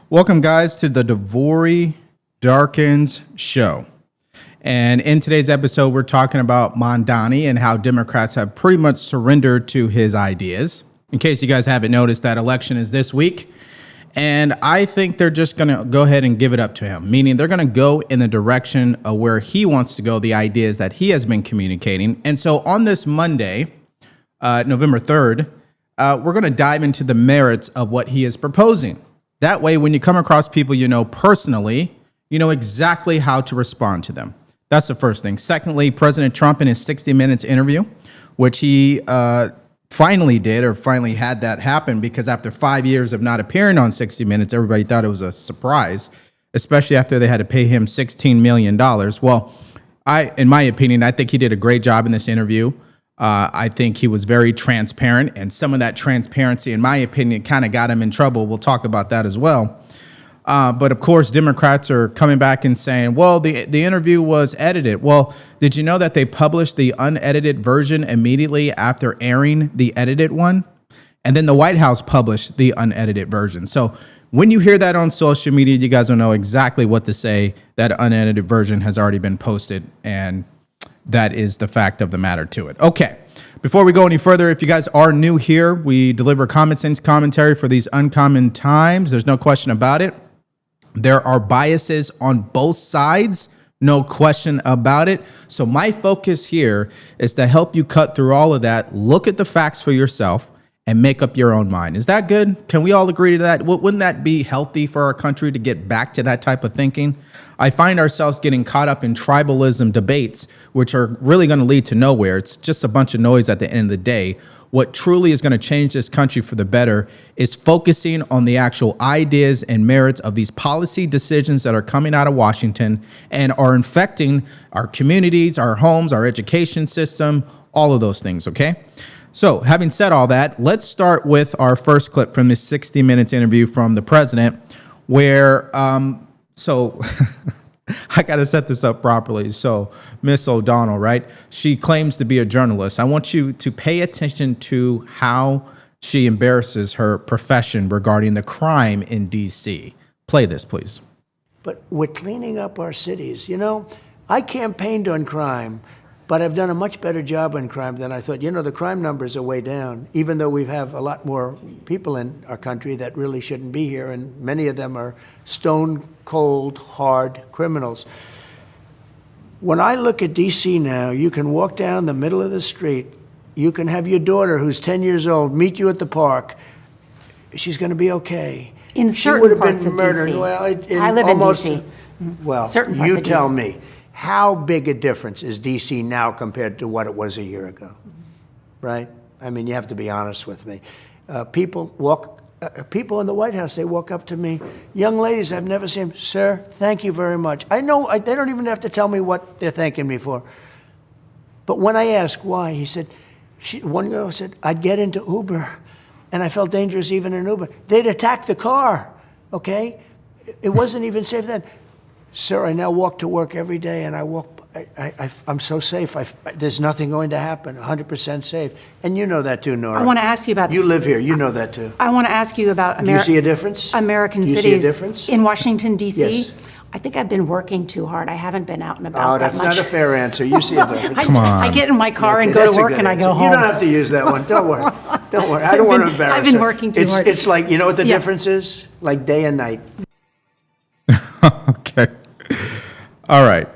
Welcome, guys, to the DeVory Darkins show. And in today's episode, we're talking about Mamdani and how Democrats have pretty much surrendered to his ideas. In case you guys haven't noticed, that election is this week. And I think they're just going to go ahead and give it up to him, meaning they're going to go in the direction of where he wants to go, the ideas that he has been communicating. And so on this Monday, November 3rd, we're going to dive into the merits of what he is proposing. That way, when you come across people you know personally, you know exactly how to respond to them. That's the first thing. Secondly, President Trump in his 60 Minutes interview, which he finally had that happen, because after 5 years of not appearing on 60 Minutes, everybody thought it was a surprise, especially after they had to pay him $16 million. Well, in my opinion, I think he did a great job in this interview. I think he was very transparent, and some of that transparency, in my opinion, kind of got him in trouble. We'll talk about that as well. But of course, Democrats are coming back and saying, well, the interview was edited. Well, did you know that they published the unedited version immediately after airing the edited one? And then the White House published the unedited version. So when you hear that on social media, you guys will know exactly what to say. That unedited version has already been posted, and that is the fact of the matter to it. Okay, before we go any further, if you guys are new here, we deliver common sense commentary for these uncommon times. There's no question about it. There are biases on both sides, no question about it. So my focus here is to help you cut through all of that, look at the facts for yourself, and make up your own mind. Is that good? Can we all agree to that? Wouldn't that be healthy for our country to get back to that type of thinking? I find ourselves getting caught up in tribalism debates, which are really going to lead to nowhere. It's just a bunch of noise at the end of the day. What truly is going to change this country for the better is focusing on the actual ideas and merits of these policy decisions that are coming out of Washington and are infecting our communities, our homes, our education system, all of those things, okay? So having said all that, let's start with our first clip from this 60 Minutes interview from the president, where so I got to set this up properly. So Miss O'Donnell, right? She claims to be a journalist. I want you to pay attention to how she embarrasses her profession regarding the crime in D.C. Play this, please. But we're cleaning up our cities. You know, I campaigned on crime, but I've done a much better job on crime than I thought. You know, the crime numbers are way down, even though we have a lot more people in our country that really shouldn't be here, and many of them are stone cold, hard criminals. When I look at D.C. now, you can walk down the middle of the street. You can have your daughter, who's 10 years old, meet you at the park. She's going to be okay. In certain parts of D.C. Well, I live in D.C. Well, certain parts you of tell DC. me. How big a difference is D.C. now compared to what it was a year ago, right? I mean, you have to be honest with me. People in the White House, they walk up to me, young ladies I've never seen, sir, thank you very much. I know they don't even have to tell me what they're thanking me for. But when I ask why, he said, one girl said, I'd get into Uber, and I felt dangerous even in Uber. They'd attack the car, okay? It wasn't even safe then. Sir, I now walk to work every day, and I'm so safe. There's nothing going to happen, 100% safe. And you know that too, Nora. I want to ask you about You live here, you know that too. I want to ask you about Do you see a difference? American Do you cities see a difference? in Washington, D.C. Yes. I think I've been working too hard. I haven't been out and about that much. Oh, that's not a fair answer. You see a difference. Come on. I get in my car and Okay, go that's to a work good and I answer. go home. You don't have to use that one. Don't worry. Don't worry. I don't want to embarrass I've been you. working too hard. It's like, you know what the Yeah. difference is? Like day and night. Okay. All right.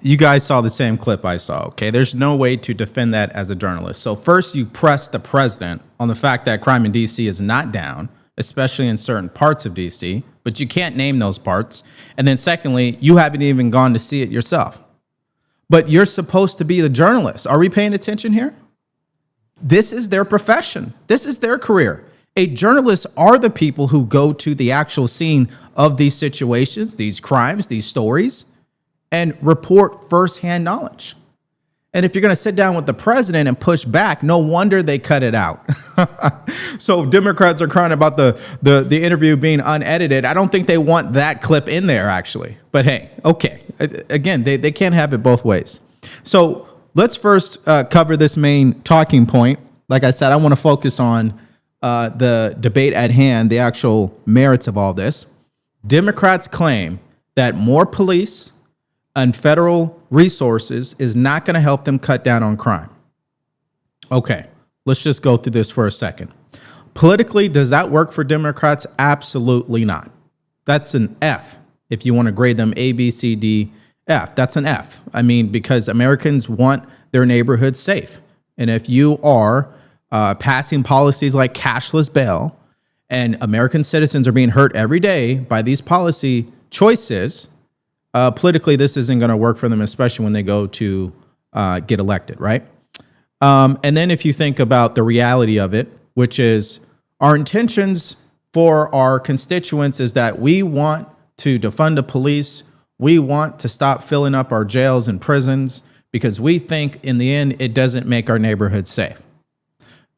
You guys saw the same clip I saw, okay? There's no way to defend that as a journalist. So first you press the president on the fact that crime in D.C. is not down, especially in certain parts of D.C., but you can't name those parts. And then secondly, you haven't even gone to see it yourself. But you're supposed to be the journalist. Are we paying attention here? This is their profession. This is their career. A journalist are the people who go to the actual scene of these situations, these crimes, these stories, and report firsthand knowledge. And if you're going to sit down with the president and push back, no wonder they cut it out. So Democrats are crying about the interview being unedited. I don't think they want that clip in there, actually. But hey, okay. Again, they can't have it both ways. So let's first cover this main talking point. Like I said, I want to focus on the debate at hand, the actual merits of all this. Democrats claim that more police and federal resources is not going to help them cut down on crime. Okay, let's just go through this for a second. Politically, does that work for Democrats? Absolutely not. That's an F. If you want to grade them A, B, C, D, F, that's an F. I mean, because Americans want their neighborhoods safe. And if you are passing policies like cashless bail, and American citizens are being hurt every day by these policy choices, politically, this isn't going to work for them, especially when they go to get elected, right? And then if you think about the reality of it, which is our intentions for our constituents is that we want to defund the police. We want to stop filling up our jails and prisons because we think in the end, it doesn't make our neighborhoods safe.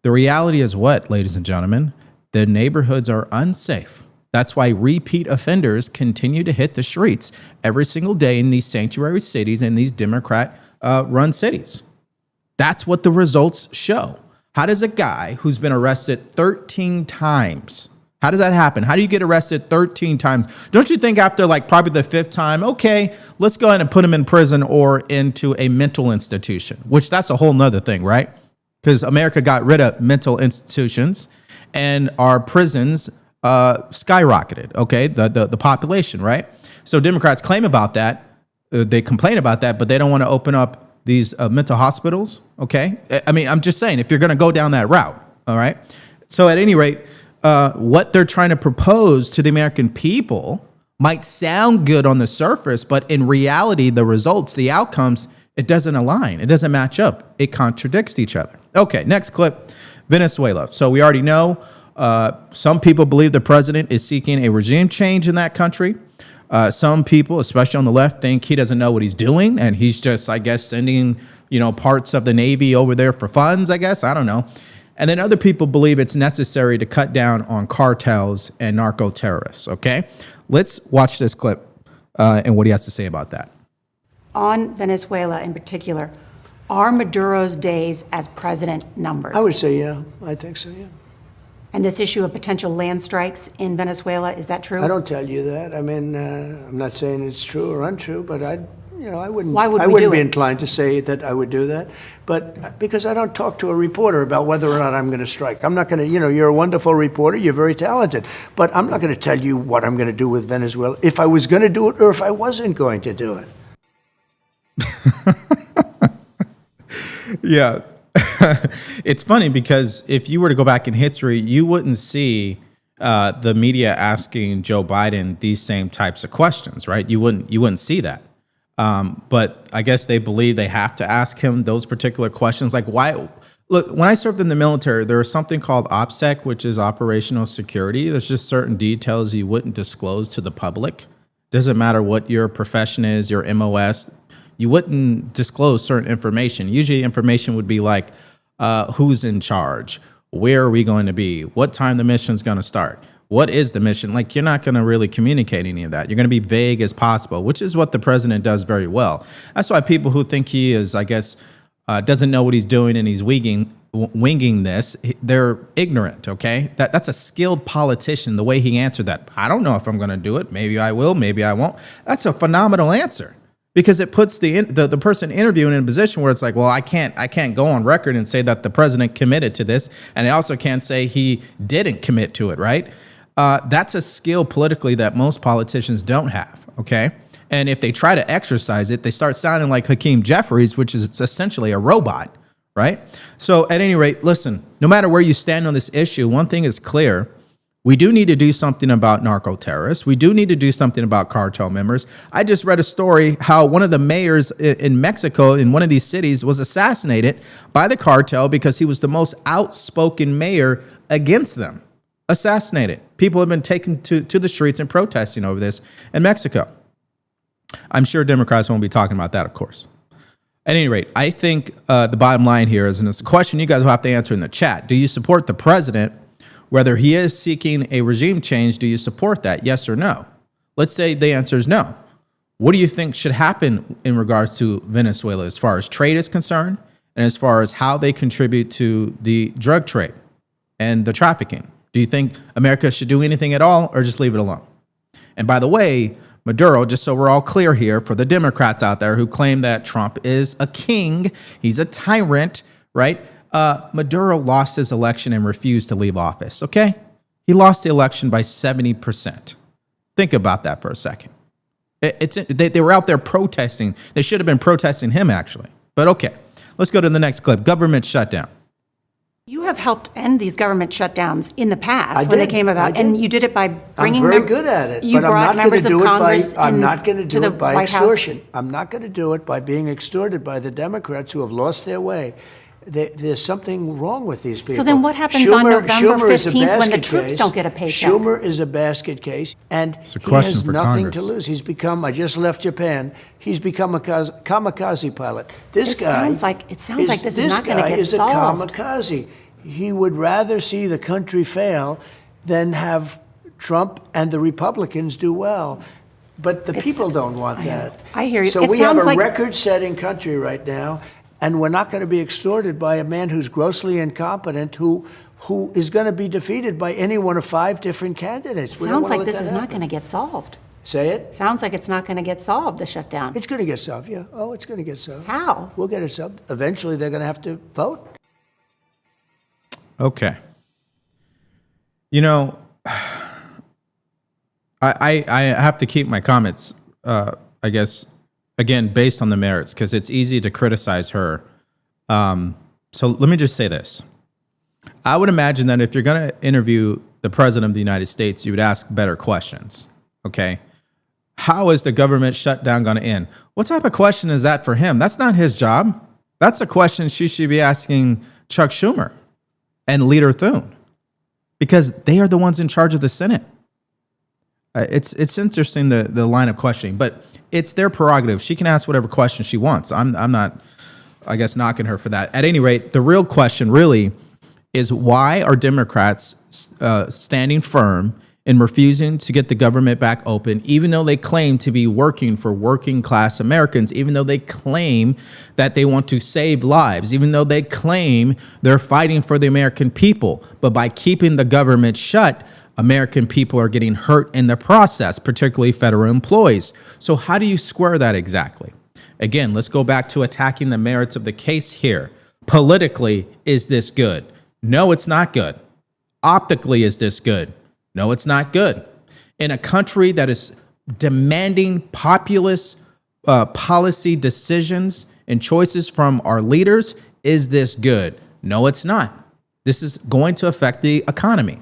The reality is what, ladies and gentlemen? The neighborhoods are unsafe. That's why repeat offenders continue to hit the streets every single day in these sanctuary cities and these Democrat-run cities. That's what the results show. How does a guy who's been arrested 13 times, how does that happen? How do you get arrested 13 times? Don't you think after like probably the fifth time, okay, let's go ahead and put him in prison or into a mental institution, which that's a whole nother thing, right? Because America got rid of mental institutions and our prisons skyrocketed, okay, the population, right? So Democrats claim about that. They complain about that, but they don't want to open up these mental hospitals, okay? I mean, I'm just saying, if you're going to go down that route, all right? So at any rate, what they're trying to propose to the American people might sound good on the surface, but in reality, the results, the outcomes, it doesn't align. It doesn't match up. It contradicts each other. Okay, next clip, Venezuela. So we already know some people believe the president is seeking a regime change in that country. Some people, especially on the left, think he doesn't know what he's doing, and he's just, I guess, sending, parts of the Navy over there for funds, I guess. I don't know. And then other people believe it's necessary to cut down on cartels and narco terrorists, okay? Let's watch this clip and what he has to say about that. On Venezuela in particular, are Maduro's days as president numbered? I would say, yeah. I think so, yeah. And this issue of potential land strikes in Venezuela, is that true? I don't tell you that. I mean, I'm not saying it's true or untrue, but I wouldn't. Why would I we wouldn't do be it? inclined to say that I would do that, but because I don't talk to a reporter about whether or not I'm going to strike. I'm not going to. You're a wonderful reporter. You're very talented, but I'm not going to tell you what I'm going to do with Venezuela if I was going to do it or if I wasn't going to do it. Yeah. It's funny because if you were to go back in history, you wouldn't see the media asking Joe Biden these same types of questions, right? You wouldn't see that. But I guess they believe they have to ask him those particular questions. Like, why? Look, when I served in the military, there was something called OPSEC, which is operational security. There's just certain details you wouldn't disclose to the public. Doesn't matter what your profession is, your MOS. You wouldn't disclose certain information. Usually information would be like, who's in charge? Where are we going to be? What time the mission's going to start? What is the mission? Like, you're not going to really communicate any of that. You're going to be vague as possible, which is what the president does very well. That's why people who think he is, I guess, doesn't know what he's doing and he's winging this, they're ignorant, okay? That's a skilled politician, the way he answered that. I don't know if I'm going to do it. Maybe I will, maybe I won't. That's a phenomenal answer. Because it puts the person interviewing in a position where it's like, well, I can't go on record and say that the president committed to this, and I also can't say he didn't commit to it, right? That's a skill politically that most politicians don't have, okay? And if they try to exercise it, they start sounding like Hakeem Jeffries, which is essentially a robot, right? So at any rate, listen, no matter where you stand on this issue, one thing is clear. We do need to do something about narco terrorists. We do need to do something about cartel members. I just read a story how one of the mayors in Mexico, in one of these cities, was assassinated by the cartel because he was the most outspoken mayor against them. Assassinated. People have been taken to the streets and protesting over this in Mexico. I'm sure Democrats won't be talking about that, of course. At any rate, I think the bottom line here is, and it's a question you guys will have to answer in the chat, do you support the president? Whether he is seeking a regime change, do you support that? Yes or no? Let's say the answer is no. What do you think should happen in regards to Venezuela as far as trade is concerned and as far as how they contribute to the drug trade and the trafficking? Do you think America should do anything at all or just leave it alone? And by the way, Maduro, just so we're all clear here for the Democrats out there who claim that Trump is a king, he's a tyrant, right? Maduro lost his election and refused to leave office, okay? He lost the election by 70%. Think about that for a second. They were out there protesting. They should have been protesting him, actually. But okay, let's go to the next clip. Government shutdown. You have helped end these government shutdowns in the past when they came about, and you did it by bringing I'm very good at it, You but I'm brought not going members to of do it by. Congress I'm not going to do to it the by White House. extortion. I'm not going to do it by being extorted by the Democrats who have lost their way. There's something wrong with these people. So then what happens on November 15th when the troops don't get a paycheck? Schumer is a basket case, and It's a he question has for nothing Congress. to lose. He's become, I just left Japan, he's become a kamikaze pilot. This It guy sounds like this is not going to get is a solved. kamikaze. He would rather see the country fail than have Trump and the Republicans do well. But the people don't want that. I hear you. So It we have sounds a like- record-setting country right now, and we're not going to be extorted by a man who's grossly incompetent, who is going to be defeated by any one of 5 different candidates. We don't Sounds wanna like let this that is not happen. going to get solved. Say it. Sounds like it's not going to get solved, the shutdown. It's going to get solved, yeah. Oh, it's going to get solved. How? We'll get it solved. Eventually, they're going to have to vote. Okay. You know, I have to keep my comments, I guess, again, based on the merits, because it's easy to criticize her. So let me just say this. I would imagine that if you're going to interview the president of the United States, you would ask better questions, okay? How is the government shutdown going to end? What type of question is that for him? That's not his job. That's a question she should be asking Chuck Schumer and Leader Thune, because they are the ones in charge of the Senate. It's interesting, the line of questioning, but it's their prerogative. She can ask whatever question she wants. I'm not, I guess, knocking her for that. At any rate, the real question really is, why are Democrats standing firm in refusing to get the government back open, even though they claim to be working for working class Americans, even though they claim that they want to save lives, even though they claim they're fighting for the American people? But by keeping the government shut, American people are getting hurt in the process, particularly federal employees. So how do you square that exactly? Again, let's go back to attacking the merits of the case here. Politically, is this good? No, it's not good. Optically, is this good? No, it's not good. In a country that is demanding populist policy decisions and choices from our leaders, is this good? No, it's not. This is going to affect the economy.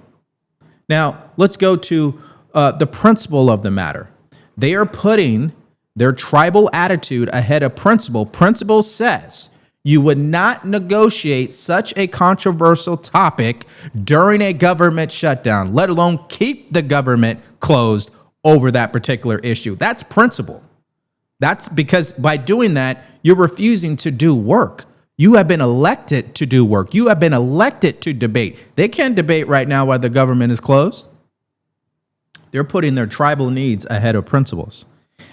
Now, let's go to the principle of the matter. They are putting their tribal attitude ahead of principle. Principle says you would not negotiate such a controversial topic during a government shutdown, let alone keep the government closed over that particular issue. That's principle. That's because by doing that, you're refusing to do work. You have been elected to do work. You have been elected to debate. They can't debate right now while the government is closed. They're putting their tribal needs ahead of principles.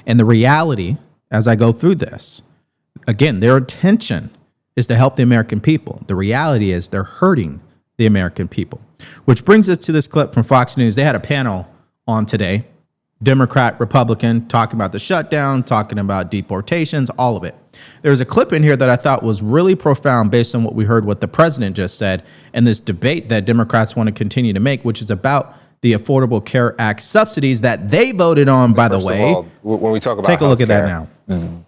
And the reality, as I go through this, again, their intention is to help the American people. The reality is they're hurting the American people, which brings us to this clip from Fox News. They had a panel on today, Democrat, Republican, talking about the shutdown, talking about deportations, all of it. There's a clip in here that I thought was really profound based on what we heard, what the president just said, and this debate that Democrats want to continue to make, which is about the Affordable Care Act subsidies that they voted on, by the way. All, when we talk about take a look at that healthcare, now.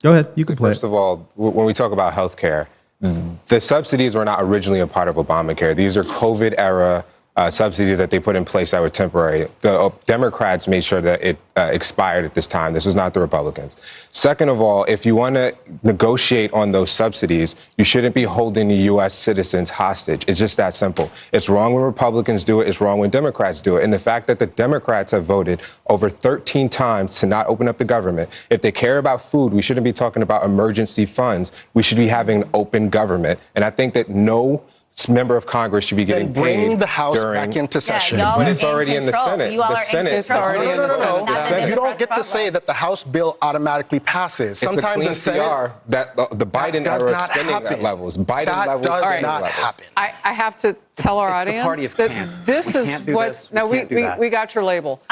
Go ahead. You can play First it. of all, when we talk about healthcare, the subsidies were not originally a part of Obamacare. These are COVID era subsidies that they put in place that were temporary. The Democrats made sure that it expired at this time. This was not the Republicans. Second of all, if you want to negotiate on those subsidies, you shouldn't be holding the U.S. citizens hostage. It's just that simple. It's wrong when Republicans do it. It's wrong when Democrats do it. And the fact that the Democrats have voted over 13 times to not open up the government, if they care about food, we shouldn't be talking about emergency funds. We should be having an open government. And I think that no member of Congress should be getting Then bring paid the House during, back into session. y'all but are it's already in the control. Senate. You all The are in Senate. It's already in the Senate. The Senate. You don't get to say that the House bill automatically passes. It's Sometimes a clean the Senate. CR that the Biden does era not spending happen. levels. Biden That levels. does spending not levels. happen. I have to tell our It's the audience party of that can't. this We is can't do what's this. We can't do that. we got your label.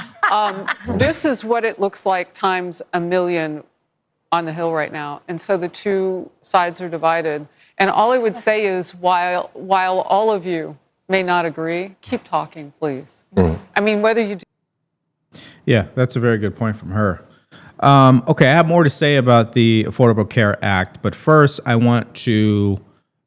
This is what it looks like times a million on the Hill right now. And so the two sides are divided. And all I would say is while all of you may not agree, keep talking, please. I mean, whether you do. Yeah, that's a very good point from her. Okay, I have more to say about the Affordable Care Act, but first I want to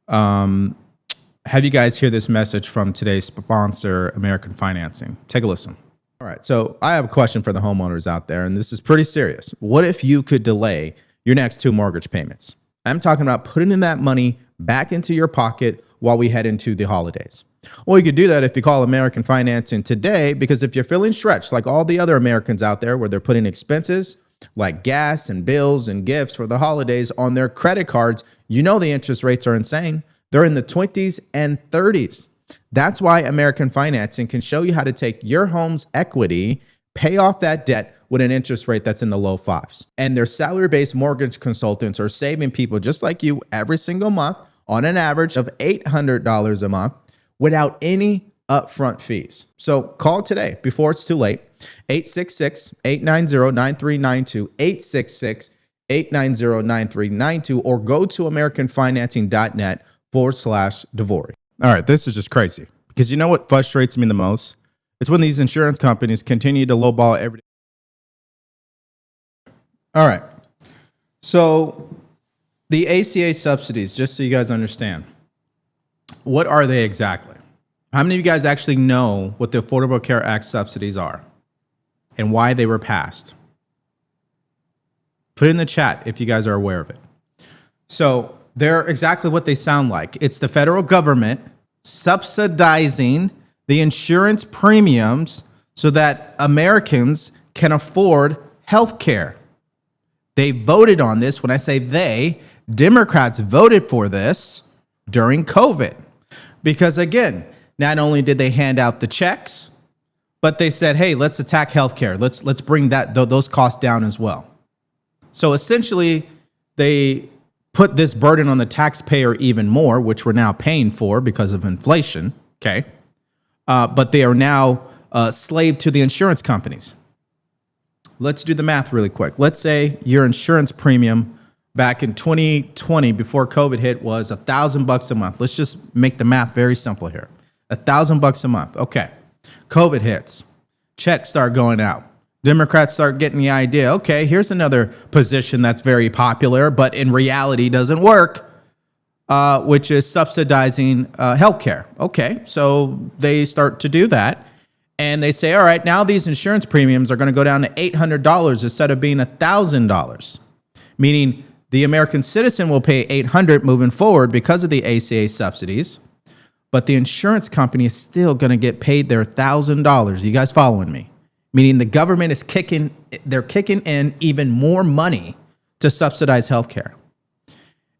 have you guys hear this message from today's sponsor, American Financing. Take a listen. All right, so I have a question for the homeowners out there, and this is pretty serious. What if you could delay your next 2 mortgage payments? I'm talking about putting in that money back into your pocket while we head into the holidays. Well, you could do that if you call American Financing today, because if you're feeling stretched like all the other Americans out there where they're putting expenses like gas and bills and gifts for the holidays on their credit cards, you know the interest rates are insane. They're in the 20s and 30s. That's why American Financing can show you how to take your home's equity, pay off that debt with an interest rate that's in the low 5s. And their salary-based mortgage consultants are saving people just like you every single month on an average of $800 a month without any upfront fees. So call today before it's too late. 866-890-9392, 866-890-9392, or go to americanfinancing.net/DeVory. All right, this is just crazy because you know what frustrates me the most? It's when these insurance companies continue to lowball every day. All right, so the ACA subsidies, just so you guys understand, what are they exactly? How many of you guys actually know what the Affordable Care Act subsidies are and why they were passed? Put it in the chat if you guys are aware of it. So they're exactly what they sound like. It's the federal government subsidizing the insurance premiums so that Americans can afford health care. They voted on this. When I say they, Democrats voted for this during COVID. Because again, not only did they hand out the checks, but they said, hey, let's attack healthcare. Let's bring those costs down as well. So essentially, they put this burden on the taxpayer even more, which we're now paying for because of inflation, okay? But they are now slave to the insurance companies. Let's do the math really quick. Let's say your insurance premium back in 2020, before COVID hit, was $1,000 a month. Let's just make the math very simple here. $1,000 a month. Okay. COVID hits. Checks start going out. Democrats start getting the idea, okay, here's another position that's very popular, but in reality doesn't work, which is subsidizing healthcare. Okay, so they start to do that. And they say, all right, now these insurance premiums are going to go down to $800 instead of being $1,000, meaning the American citizen will pay $800 moving forward because of the ACA subsidies, but the insurance company is still going to get paid their $1,000. You guys following me? Meaning the government is kicking in even more money to subsidize healthcare.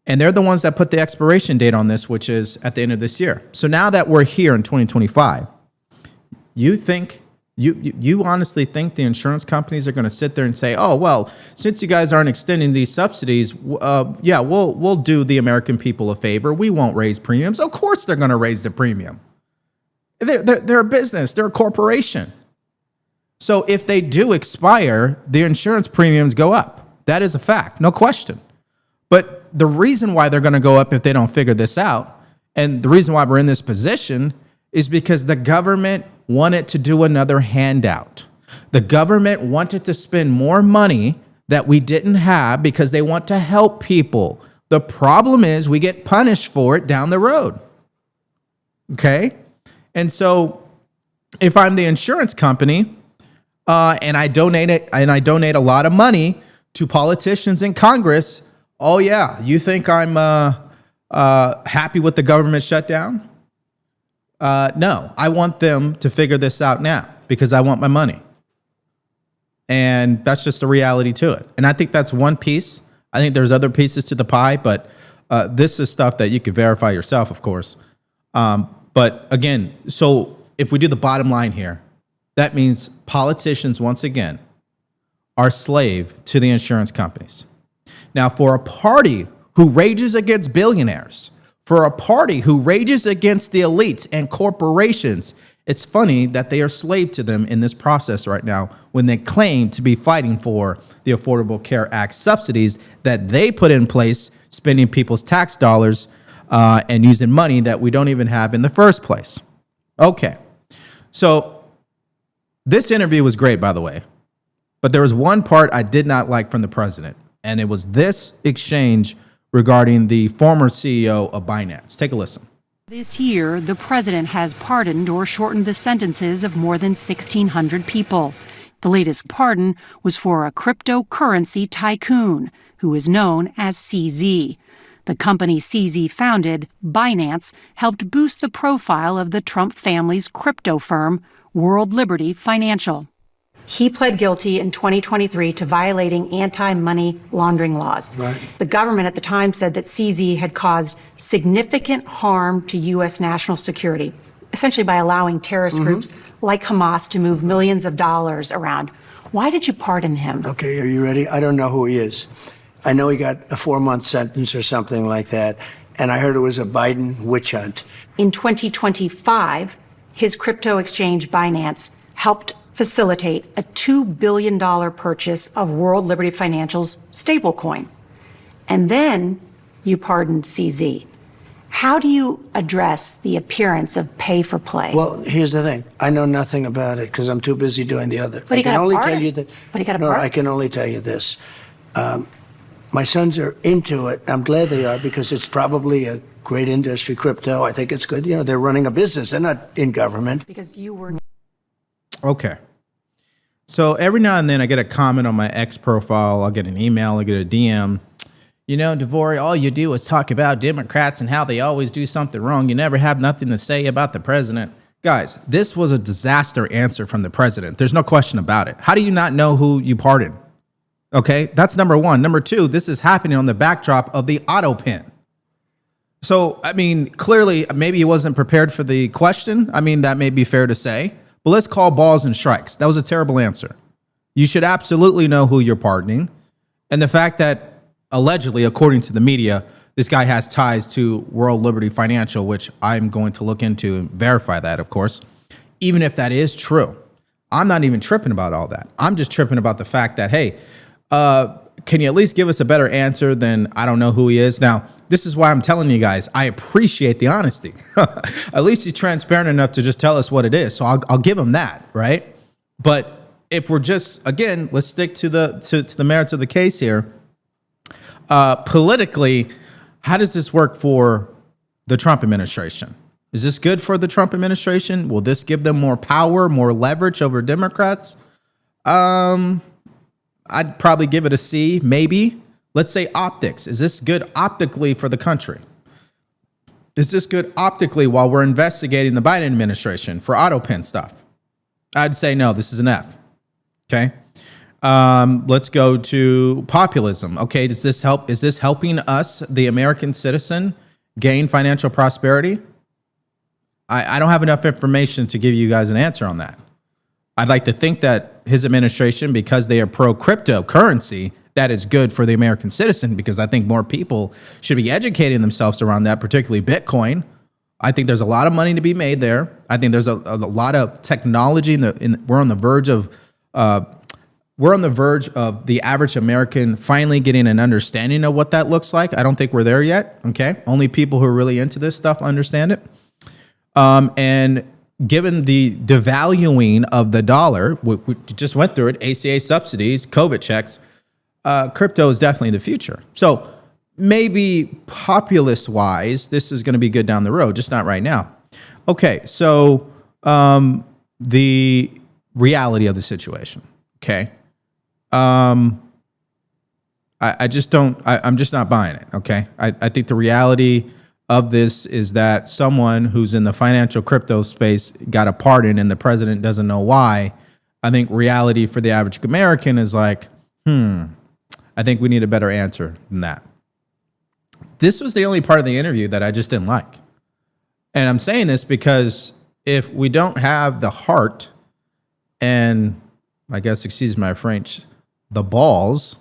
And they're the ones that put the expiration date on this, which is at the end of this year. So now that we're here in 2025, you honestly think the insurance companies are going to sit there and say, oh, well, since you guys aren't extending these subsidies, yeah, we'll do the American people a favor. We won't raise premiums. Of course they're going to raise the premium. They're a business. They're a corporation. So if they do expire, the insurance premiums go up. That is a fact, no question. But the reason why they're going to go up if they don't figure this out, and the reason why we're in this position, is because the government wanted to do another handout. The government wanted to spend more money that we didn't have because they want to help people. The problem is we get punished for it down the road. Okay? And so if I'm the insurance company, and I donate a lot of money to politicians in Congress, oh yeah, you think I'm happy with the government shutdown? No, I want them to figure this out now because I want my money. And that's just the reality to it. And I think that's one piece. I think there's other pieces to the pie, but this is stuff that you could verify yourself, of course. But again, so if we do the bottom line here, that means politicians, once again, are slave to the insurance companies. Now, for a party who rages against billionaires, for a party who rages against the elites and corporations, It's funny that they are slave to them in this process right now when they claim to be fighting for the Affordable Care Act subsidies that they put in place, spending people's tax dollars and using money that we don't even have in the first place. Okay, so this interview was great, by the way, but there was one part I did not like from the president, and it was this exchange regarding the former CEO of Binance. Take a listen. This year, the president has pardoned or shortened the sentences of more than 1,600 people. The latest pardon was for a cryptocurrency tycoon who is known as CZ. The company CZ founded, Binance, helped boost the profile of the Trump family's crypto firm, World Liberty Financial. He pled guilty in 2023 to violating anti-money laundering laws. Right. The government at the time said that CZ had caused significant harm to U.S. national security, essentially by allowing terrorist groups like Hamas to move millions of dollars around. Why did you pardon him? Okay, are you ready? I don't know who he is. I know he got a 4-month sentence or something like that, and I heard it was a Biden witch hunt. In 2025, his crypto exchange Binance helped facilitate a $2 billion purchase of World Liberty Financial's stablecoin. And then you pardoned CZ. How do you address the appearance of pay for play? Well, here's the thing. I know nothing about it because I'm too busy doing the other. But he I can got a only pardon. tell you that. But he got a No, pardon. I can only tell you this. My sons are into it. I'm glad they are because it's probably a great industry, crypto. I think it's good. You know, they're running a business. They're not in government. Because you were. Okay. So every now and then I get a comment on my X profile. I'll get an email, I'll get a DM. You know, DeVory, all you do is talk about Democrats and how they always do something wrong. You never have nothing to say about the president. Guys, this was a disaster answer from the president. There's no question about it. How do you not know who you pardoned? Okay, that's number one. Number two, this is happening on the backdrop of the auto pin. So, I mean, clearly, maybe he wasn't prepared for the question. I mean, that may be fair to say. But let's call balls and strikes. That was a terrible answer. You should absolutely know who you're pardoning. And the fact that allegedly, according to the media, this guy has ties to World Liberty Financial, which I'm going to look into and verify that, of course. Even if that is true, I'm not even tripping about all that. I'm just tripping about the fact that, hey, can you at least give us a better answer than I don't know who he is? Now, this is why I'm telling you guys, I appreciate the honesty. At least he's transparent enough to just tell us what it is. So I'll give him that, right? But if we're just, again, let's stick to the merits of the case here. Politically, how does this work for the Trump administration? Is this good for the Trump administration? Will this give them more power, more leverage over Democrats? I'd probably give it a C, maybe. Let's say optics. Is this good optically for the country? Is this good optically while we're investigating the Biden administration for auto pen stuff? I'd say no, this is an F. Okay. Let's go to populism. Okay, does this help? Is this helping us, the American citizen, gain financial prosperity? I don't have enough information to give you guys an answer on that. I'd like to think that his administration, because they are pro-cryptocurrency, that is good for the American citizen, because I think more people should be educating themselves around that, particularly Bitcoin. I think there's a lot of money to be made there. I think there's a lot of technology. We're on the verge of the average American finally getting an understanding of what that looks like. I don't think we're there yet. Okay, only people who are really into this stuff understand it. And given the devaluing of the dollar, we just went through it, ACA subsidies, COVID checks, crypto is definitely the future. So maybe populist-wise, this is going to be good down the road, just not right now. Okay, so the reality of the situation, okay? I'm just not buying it, okay? I think the reality of this is that someone who's in the financial crypto space got a pardon and the president doesn't know why. I think reality for the average American is like, I think we need a better answer than that. This was the only part of the interview that I just didn't like. And I'm saying this because if we don't have the heart and, I guess, excuse my French, the balls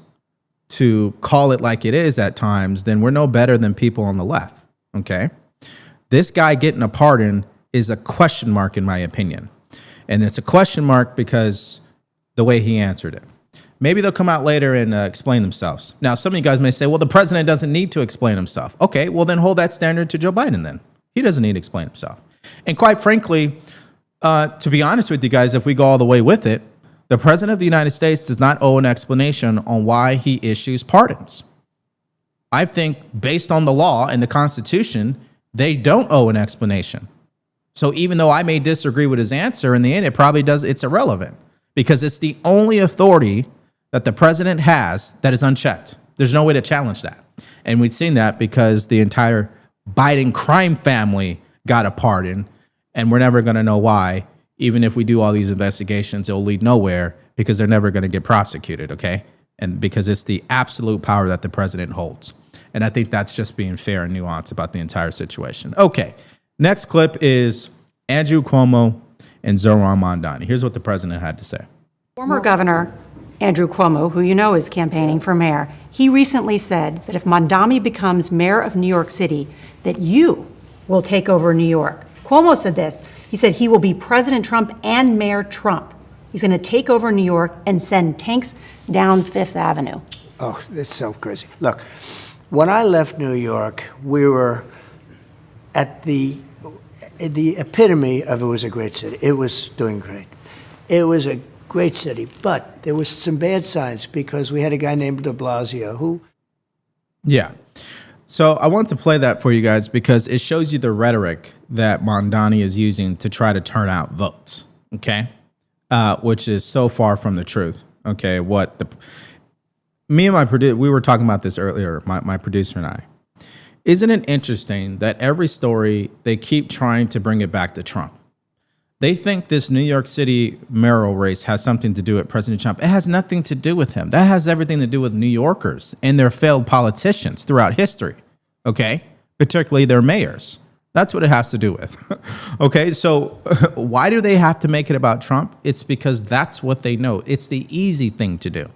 to call it like it is at times, then we're no better than people on the left. Okay. This guy getting a pardon is a question mark in my opinion. And it's a question mark because the way he answered it. Maybe they'll come out later and explain themselves. Now, some of you guys may say, well, the president doesn't need to explain himself. Okay, well, then hold that standard to Joe Biden then. He doesn't need to explain himself. And quite frankly, to be honest with you guys, if we go all the way with it, the president of the United States does not owe an explanation on why he issues pardons. I think based on the law and the Constitution, they don't owe an explanation. So even though I may disagree with his answer, in the end, it's irrelevant because it's the only authority that the president has that is unchecked. There's no way to challenge that. And we've seen that because the entire Biden crime family got a pardon, and we're never going to know why. Even if we do all these investigations, it'll lead nowhere because they're never going to get prosecuted, okay? And because it's the absolute power that the president holds. And I think that's just being fair and nuanced about the entire situation. Okay, next clip is Andrew Cuomo and Zohran Mamdani. Here's what the president had to say. Former Governor Andrew Cuomo, who you know is campaigning for mayor, he recently said that if Mamdani becomes mayor of New York City, that you will take over New York. Cuomo said this. He said he will be President Trump and Mayor Trump. He's going to take over New York and send tanks down Fifth Avenue. Oh, it's so crazy. Look, when I left New York, we were at the epitome of it was a great city. It was doing great. It was a great city, but there was some bad signs because we had a guy named de Blasio who... Yeah. So I want to play that for you guys because it shows you the rhetoric that Mamdani is using to try to turn out votes, okay? Which is so far from the truth, okay? Me and my producer, we were talking about this earlier, my producer and I. Isn't it interesting that every story, they keep trying to bring it back to Trump? They think this New York City mayoral race has something to do with President Trump. It has nothing to do with him. That has everything to do with New Yorkers and their failed politicians throughout history, okay? Particularly their mayors. That's what it has to do with, okay? So why do they have to make it about Trump? It's because that's what they know. It's the easy thing to do.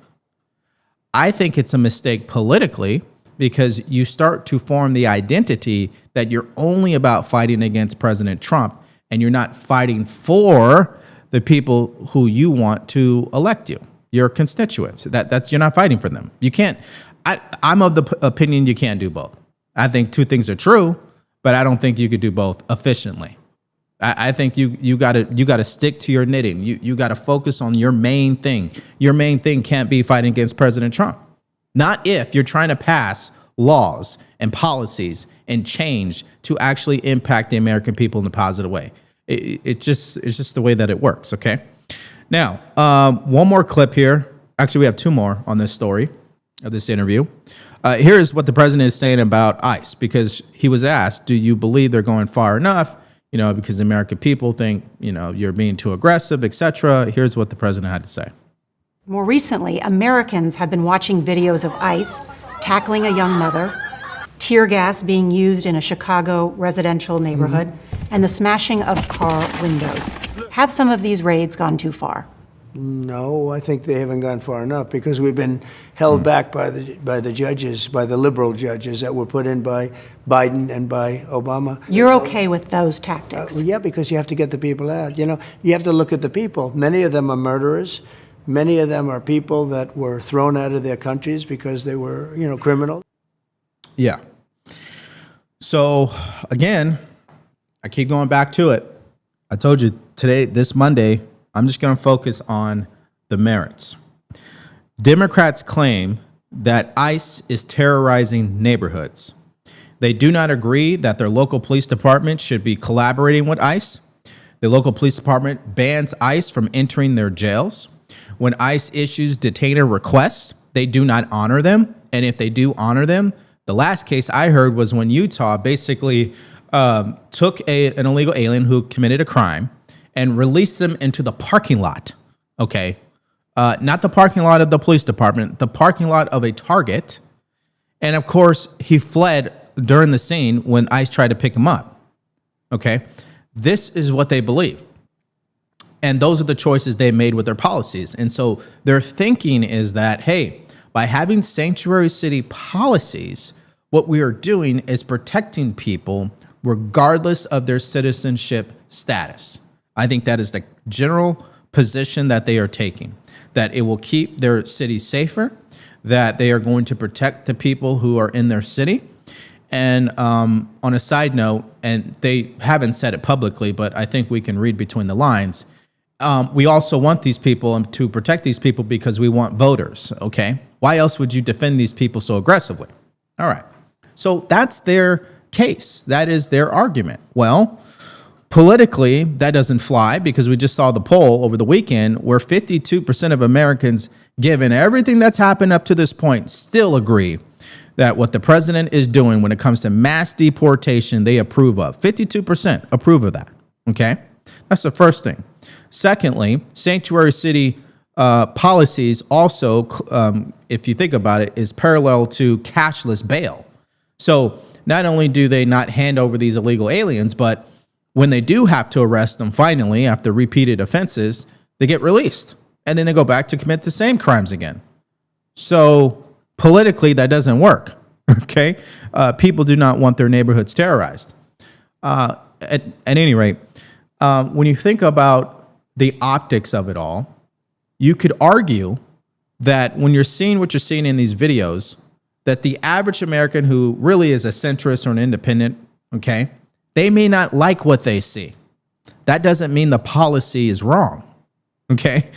I think it's a mistake politically because you start to form the identity that you're only about fighting against President Trump and you're not fighting for the people who you want to elect you, your constituents. You're not fighting for them. You can't. I'm of the opinion you can't do both. I think two things are true, but I don't think you could do both efficiently. I think you gotta stick to your knitting. You gotta focus on your main thing. Your main thing can't be fighting against President Trump. Not if you're trying to pass laws and policies and change to actually impact the American people in a positive way. It's just the way that it works, okay? Now, one more clip here. Actually, we have two more on this story of this interview. Here's what the president is saying about ICE, because he was asked, do you believe they're going far enough? You know, because the American people think, you know, you're being too aggressive, etc. Here's what the president had to say. More recently, Americans have been watching videos of ICE tackling a young mother, tear gas being used in a Chicago residential neighborhood, and the smashing of car windows. Have some of these raids gone too far? No, I think they haven't gone far enough because we've been held back by the judges, by the liberal judges that were put in by Biden and by Obama. You're okay with those tactics? Yeah, because you have to get the people out. You know, you have to look at the people. Many of them are murderers. Many of them are people that were thrown out of their countries because they were, you know, criminals. Yeah. So again, I keep going back to it. I told you today, this Monday, I'm just going to focus on the merits. Democrats claim that ICE is terrorizing neighborhoods. They do not agree that their local police department should be collaborating with ICE. The local police department bans ICE from entering their jails. When ICE issues detainer requests, they do not honor them. And if they do honor them, the last case I heard was when Utah basically took an illegal alien who committed a crime and released them into the parking lot, okay? Not the parking lot of the police department, the parking lot of a Target. And of course, he fled during the scene when ICE tried to pick him up, okay? This is what they believe. And those are the choices they made with their policies. And so their thinking is that, hey, by having sanctuary city policies, what we are doing is protecting people regardless of their citizenship status. I think that is the general position that they are taking, that it will keep their city safer, that they are going to protect the people who are in their city. And on a side note, and they haven't said it publicly, but I think we can read between the lines, we also want these people to protect these people because we want voters, okay? Why else would you defend these people so aggressively? All right. So that's their case. That is their argument. Well, politically, that doesn't fly because we just saw the poll over the weekend where 52% of Americans, given everything that's happened up to this point, still agree that what the president is doing when it comes to mass deportation, they approve of. 52% approve of that, okay? That's the first thing. Secondly, sanctuary city policies also, if you think about it, is parallel to cashless bail. So not only do they not hand over these illegal aliens, but when they do have to arrest them finally after repeated offenses, they get released. And then they go back to commit the same crimes again. So politically, that doesn't work, okay? People do not want their neighborhoods terrorized. At any rate, when you think about the optics of it all, you could argue that when you're seeing what you're seeing in these videos, that the average American who really is a centrist or an independent, okay, they may not like what they see. That doesn't mean the policy is wrong. Okay.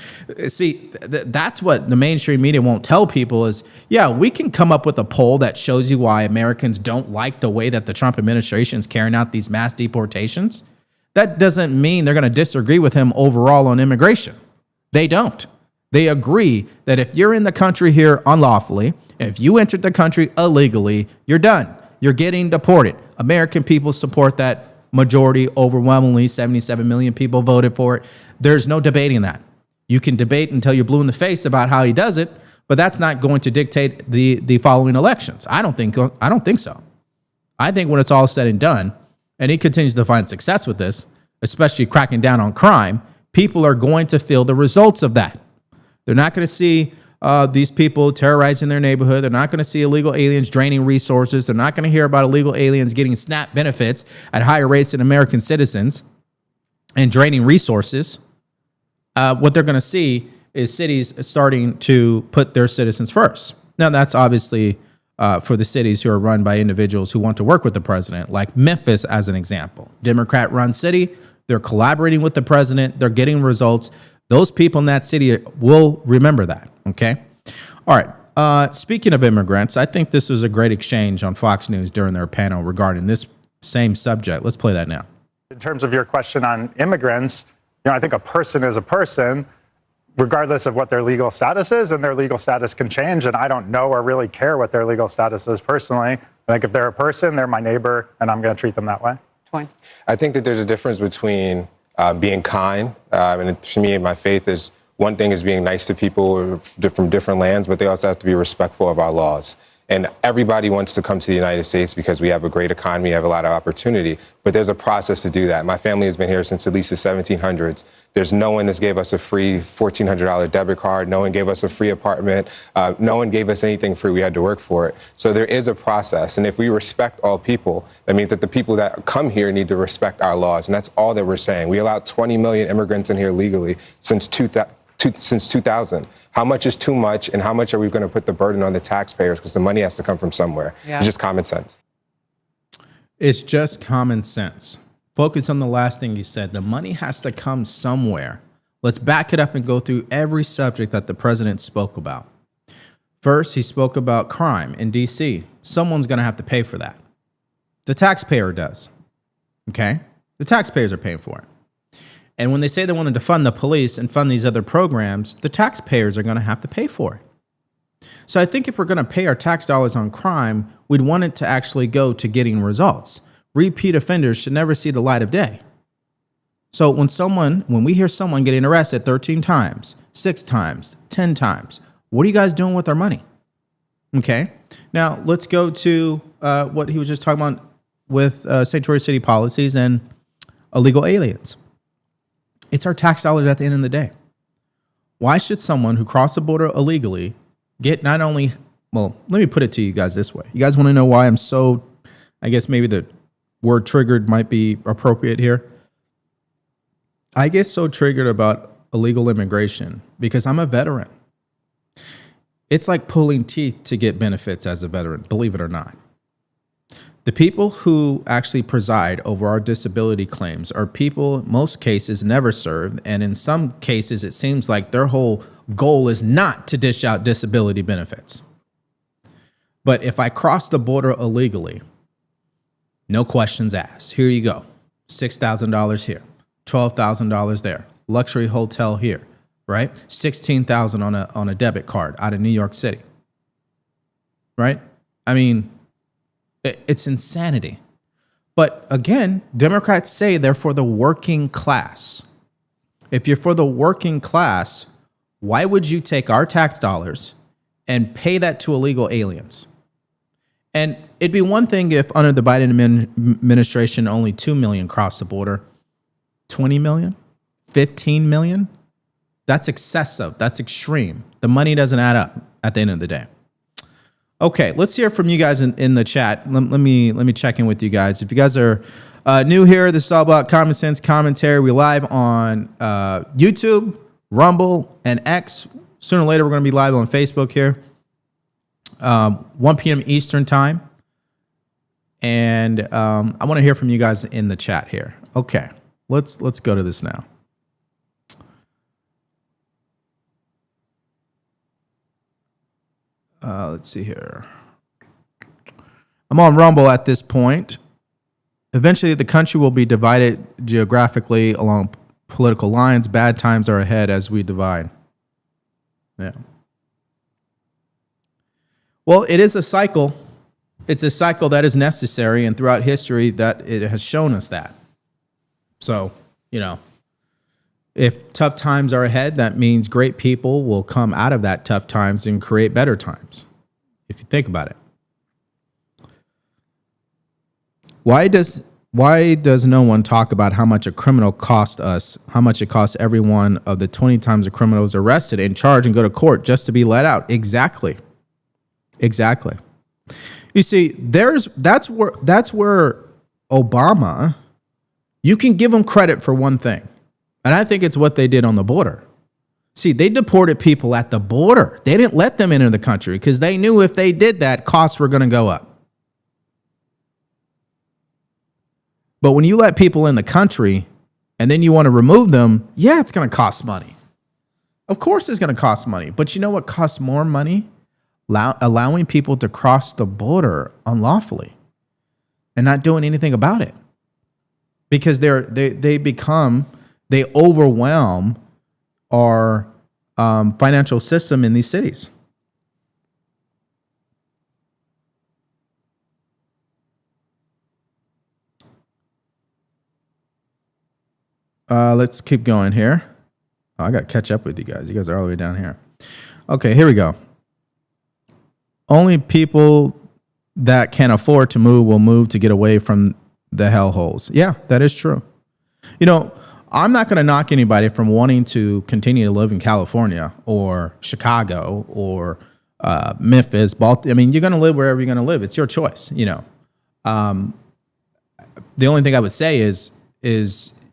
See, that's what the mainstream media won't tell people is, yeah, we can come up with a poll that shows you why Americans don't like the way that the Trump administration is carrying out these mass deportations. That doesn't mean they're going to disagree with him overall on immigration. They don't. They agree that if you're in the country here unlawfully, if you entered the country illegally, you're done. You're getting deported. American people support that. Majority, overwhelmingly, 77 million people voted for it. There's no debating that. You can debate until you're blue in the face about how he does it, but that's not going to dictate the following elections. I don't think so. I think when it's all said and done, and he continues to find success with this, especially cracking down on crime, people are going to feel the results of that. They're not going to see these people terrorizing their neighborhood. They're not going to see illegal aliens draining resources. They're not going to hear about illegal aliens getting SNAP benefits at higher rates than American citizens and draining resources. What they're going to see is cities starting to put their citizens first. Now, that's obviously for the cities who are run by individuals who want to work with the president, like Memphis as an example. Democrat-run city, they're collaborating with the president. They're getting results. Those people in that city will remember that, okay? All right. Speaking of immigrants, I think this was a great exchange on Fox News during their panel regarding this same subject. Let's play that now. In terms of your question on immigrants, I think a person is a person, regardless of what their legal status is, and their legal status can change. And I don't know or really care what their legal status is personally. I think if they're a person, they're my neighbor, and I'm going to treat them that way. I think that there's a difference between being kind, and to me, my faith is one thing is being nice to people from different lands, but they also have to be respectful of our laws. And everybody wants to come to the United States because we have a great economy, have a lot of opportunity, but there's a process to do that. My family has been here since at least the 1700s. There's no one that's gave us a free $1,400 debit card. No one gave us a free apartment. No one gave us anything free. We had to work for it. So there is a process. And if we respect all people, that means that the people that come here need to respect our laws. And that's all that we're saying. We allowed 20 million immigrants in here legally since 2000. How much is too much, and how much are we going to put the burden on the taxpayers? Because the money has to come from somewhere. Yeah. It's just common sense. It's just common sense. Focus on the last thing you said. The money has to come somewhere. Let's back it up and go through every subject that the president spoke about. First, he spoke about crime in D.C. Someone's going to have to pay for that. The taxpayer does. Okay? The taxpayers are paying for it. And when they say they wanted to fund the police and fund these other programs, the taxpayers are going to have to pay for it. So I think if we're going to pay our tax dollars on crime, we'd want it to actually go to getting results. Repeat offenders should never see the light of day. So when we hear someone getting arrested 13 times, 6 times, 10 times, what are you guys doing with our money? Okay. Now let's go to what he was just talking about with sanctuary city policies and illegal aliens. It's our tax dollars at the end of the day. Why should someone who crossed the border illegally get not only, well, let me put it to you guys this way. You guys want to know why I'm so, I guess maybe the word triggered might be appropriate here. I get so triggered about illegal immigration because I'm a veteran. It's like pulling teeth to get benefits as a veteran, believe it or not. The people who actually preside over our disability claims are people, in most cases, never served. And in some cases, it seems like their whole goal is not to dish out disability benefits. But if I cross the border illegally, no questions asked. Here you go. $6,000 here, $12,000 there, luxury hotel here, right? $16,000 on a debit card out of New York City, right? I mean, it's insanity. But again, Democrats say they're for the working class. If you're for the working class, why would you take our tax dollars and pay that to illegal aliens? And it'd be one thing if under the Biden administration, only 2 million crossed the border. 20 million? 15 million? That's excessive. That's extreme. The money doesn't add up at the end of the day. Okay, let's hear from you guys in the chat. Let me check in with you guys. If you guys are new here, this is all about common sense commentary. We're live on YouTube, Rumble, and X. Sooner or later, we're going to be live on Facebook here. 1 p.m. Eastern time. And I want to hear from you guys in the chat here. Okay, let's go to this now. Let's see here. I'm on Rumble at this point. Eventually, the country will be divided geographically along political lines. Bad times are ahead as we divide. Yeah. Well, it is a cycle. It's a cycle that is necessary, and throughout history, that it has shown us that. So, if tough times are ahead, that means great people will come out of that tough times and create better times, if you think about it. Why does no one talk about how much a criminal costs us, how much it costs every one of the 20 times a criminal is arrested and charged and go to court just to be let out? Exactly. You see, that's where Obama, you can give him credit for one thing. And I think it's what they did on the border. See, they deported people at the border. They didn't let them enter the country because they knew if they did that, costs were going to go up. But when you let people in the country and then you want to remove them, yeah, it's going to cost money. Of course it's going to cost money. But you know what costs more money? Allowing people to cross the border unlawfully and not doing anything about it. Because they overwhelm our financial system in these cities. Let's keep going here. I got to catch up with you guys. You guys are all the way down here. Okay, here we go. Only people that can afford to move will move to get away from the hellholes. Yeah, that is true. I'm not going to knock anybody from wanting to continue to live in California or Chicago or Memphis, Baltimore. I mean, you're going to live wherever you're going to live. It's your choice, The only thing I would say is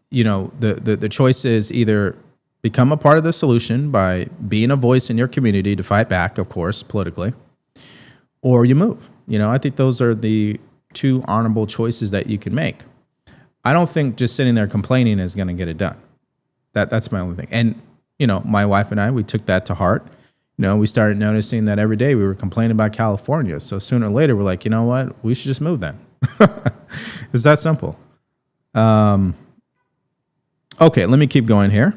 the choice is either become a part of the solution by being a voice in your community to fight back, of course, politically, or you move. I think those are the two honorable choices that you can make. I don't think just sitting there complaining is going to get it done. That's my only thing. And, my wife and I, we took that to heart. We started noticing that every day we were complaining about California. So sooner or later, we're like, you know what? We should just move then. It's that simple. Okay, let me keep going here.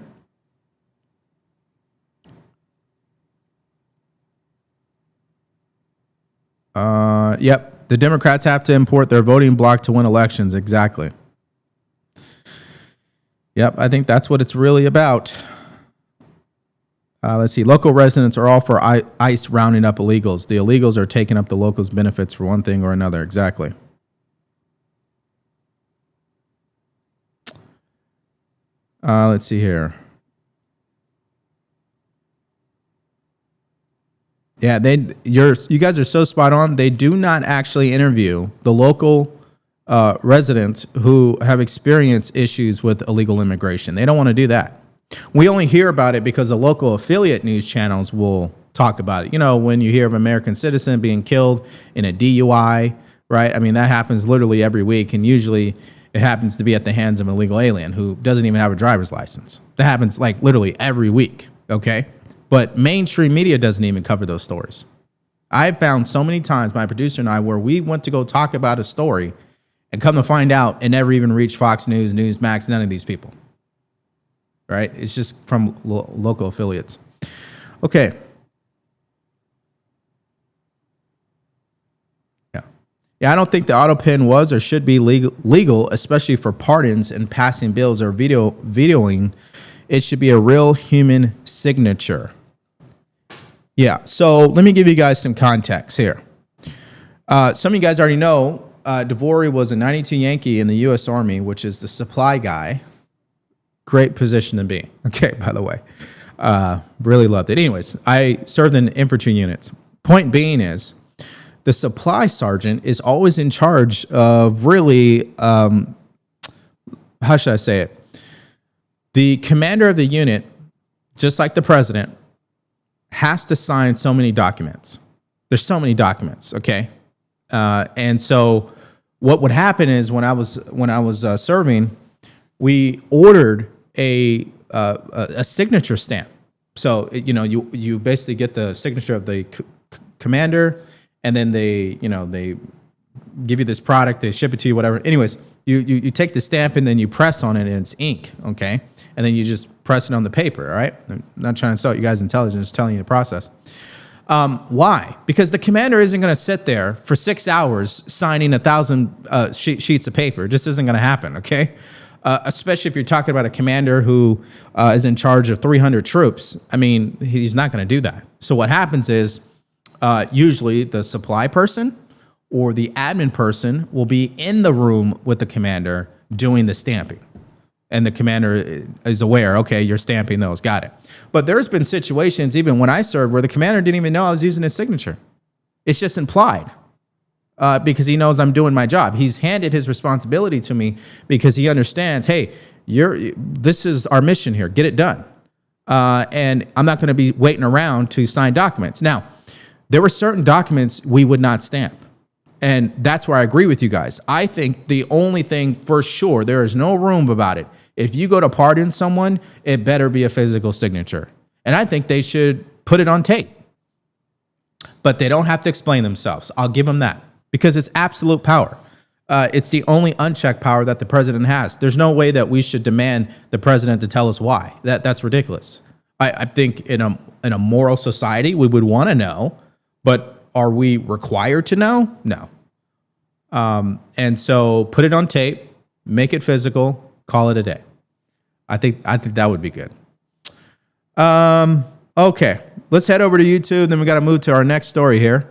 Yep, the Democrats have to import their voting bloc to win elections. Exactly. Yep, I think that's what it's really about. Let's see. Local residents are all for ICE rounding up illegals. The illegals are taking up the locals' benefits for one thing or another. Exactly. Let's see here. Yeah, you guys are so spot on. They do not actually interview the local residents who have experienced issues with illegal immigration. They don't want to do that. We only hear about it because the local affiliate news channels will talk about it. You know, when you hear of an American citizen being killed in a DUI, right? I mean, that happens literally every week, and usually it happens to be at the hands of an illegal alien who doesn't even have a driver's license. That happens like literally every week, okay? But mainstream media doesn't even cover those stories. I've found so many times, my producer and I, where we went to go talk about a story and come to find out it never even reached Fox News, Newsmax, none of these people. Right? It's just from local affiliates. Okay. Yeah, I don't think the auto pen was or should be legal, especially for pardons and passing bills or videoing. It should be a real human signature. Yeah, so let me give you guys some context here. Some of you guys already know DeVory was a 92 Yankee in the U.S. Army, which is the supply guy. Great position to be. Okay, by the way. Really loved it. Anyways, I served in infantry units. Point being is, the supply sergeant is always in charge of really, how should I say it? The commander of the unit, just like the president, has to sign so many documents. There's so many documents, okay? And so what would happen is when I was serving, we ordered a signature stamp. So you basically get the signature of the commander, and then they give you this product, they ship it to you, whatever. Anyways, you take the stamp and then you press on it and it's ink, okay? And then you just press it on the paper, all right? I'm not trying to insult you guys' intelligence, just telling you the process. Why? Because the commander isn't going to sit there for 6 hours signing 1,000 sheets of paper. It just isn't going to happen, okay? Especially if you're talking about a commander who is in charge of 300 troops. I mean, he's not going to do that. So what happens is usually the supply person or the admin person will be in the room with the commander doing the stamping. And the commander is aware, okay, you're stamping those, got it. But there's been situations, even when I served, where the commander didn't even know I was using his signature. It's just implied because he knows I'm doing my job. He's handed his responsibility to me because he understands, hey, this is our mission here, get it done. And I'm not gonna be waiting around to sign documents. Now, there were certain documents we would not stamp. And that's where I agree with you guys. I think the only thing for sure, there is no room about it. If you go to pardon someone, it better be a physical signature. And I think they should put it on tape. But they don't have to explain themselves. I'll give them that because it's absolute power. It's the only unchecked power that the president has. There's no way that we should demand the president to tell us why. That's ridiculous. I think in a moral society, we would want to know, but are we required to know? No. And so put it on tape, make it physical, call it a day. I think that would be good. Okay, let's head over to YouTube. Then we got to move to our next story here.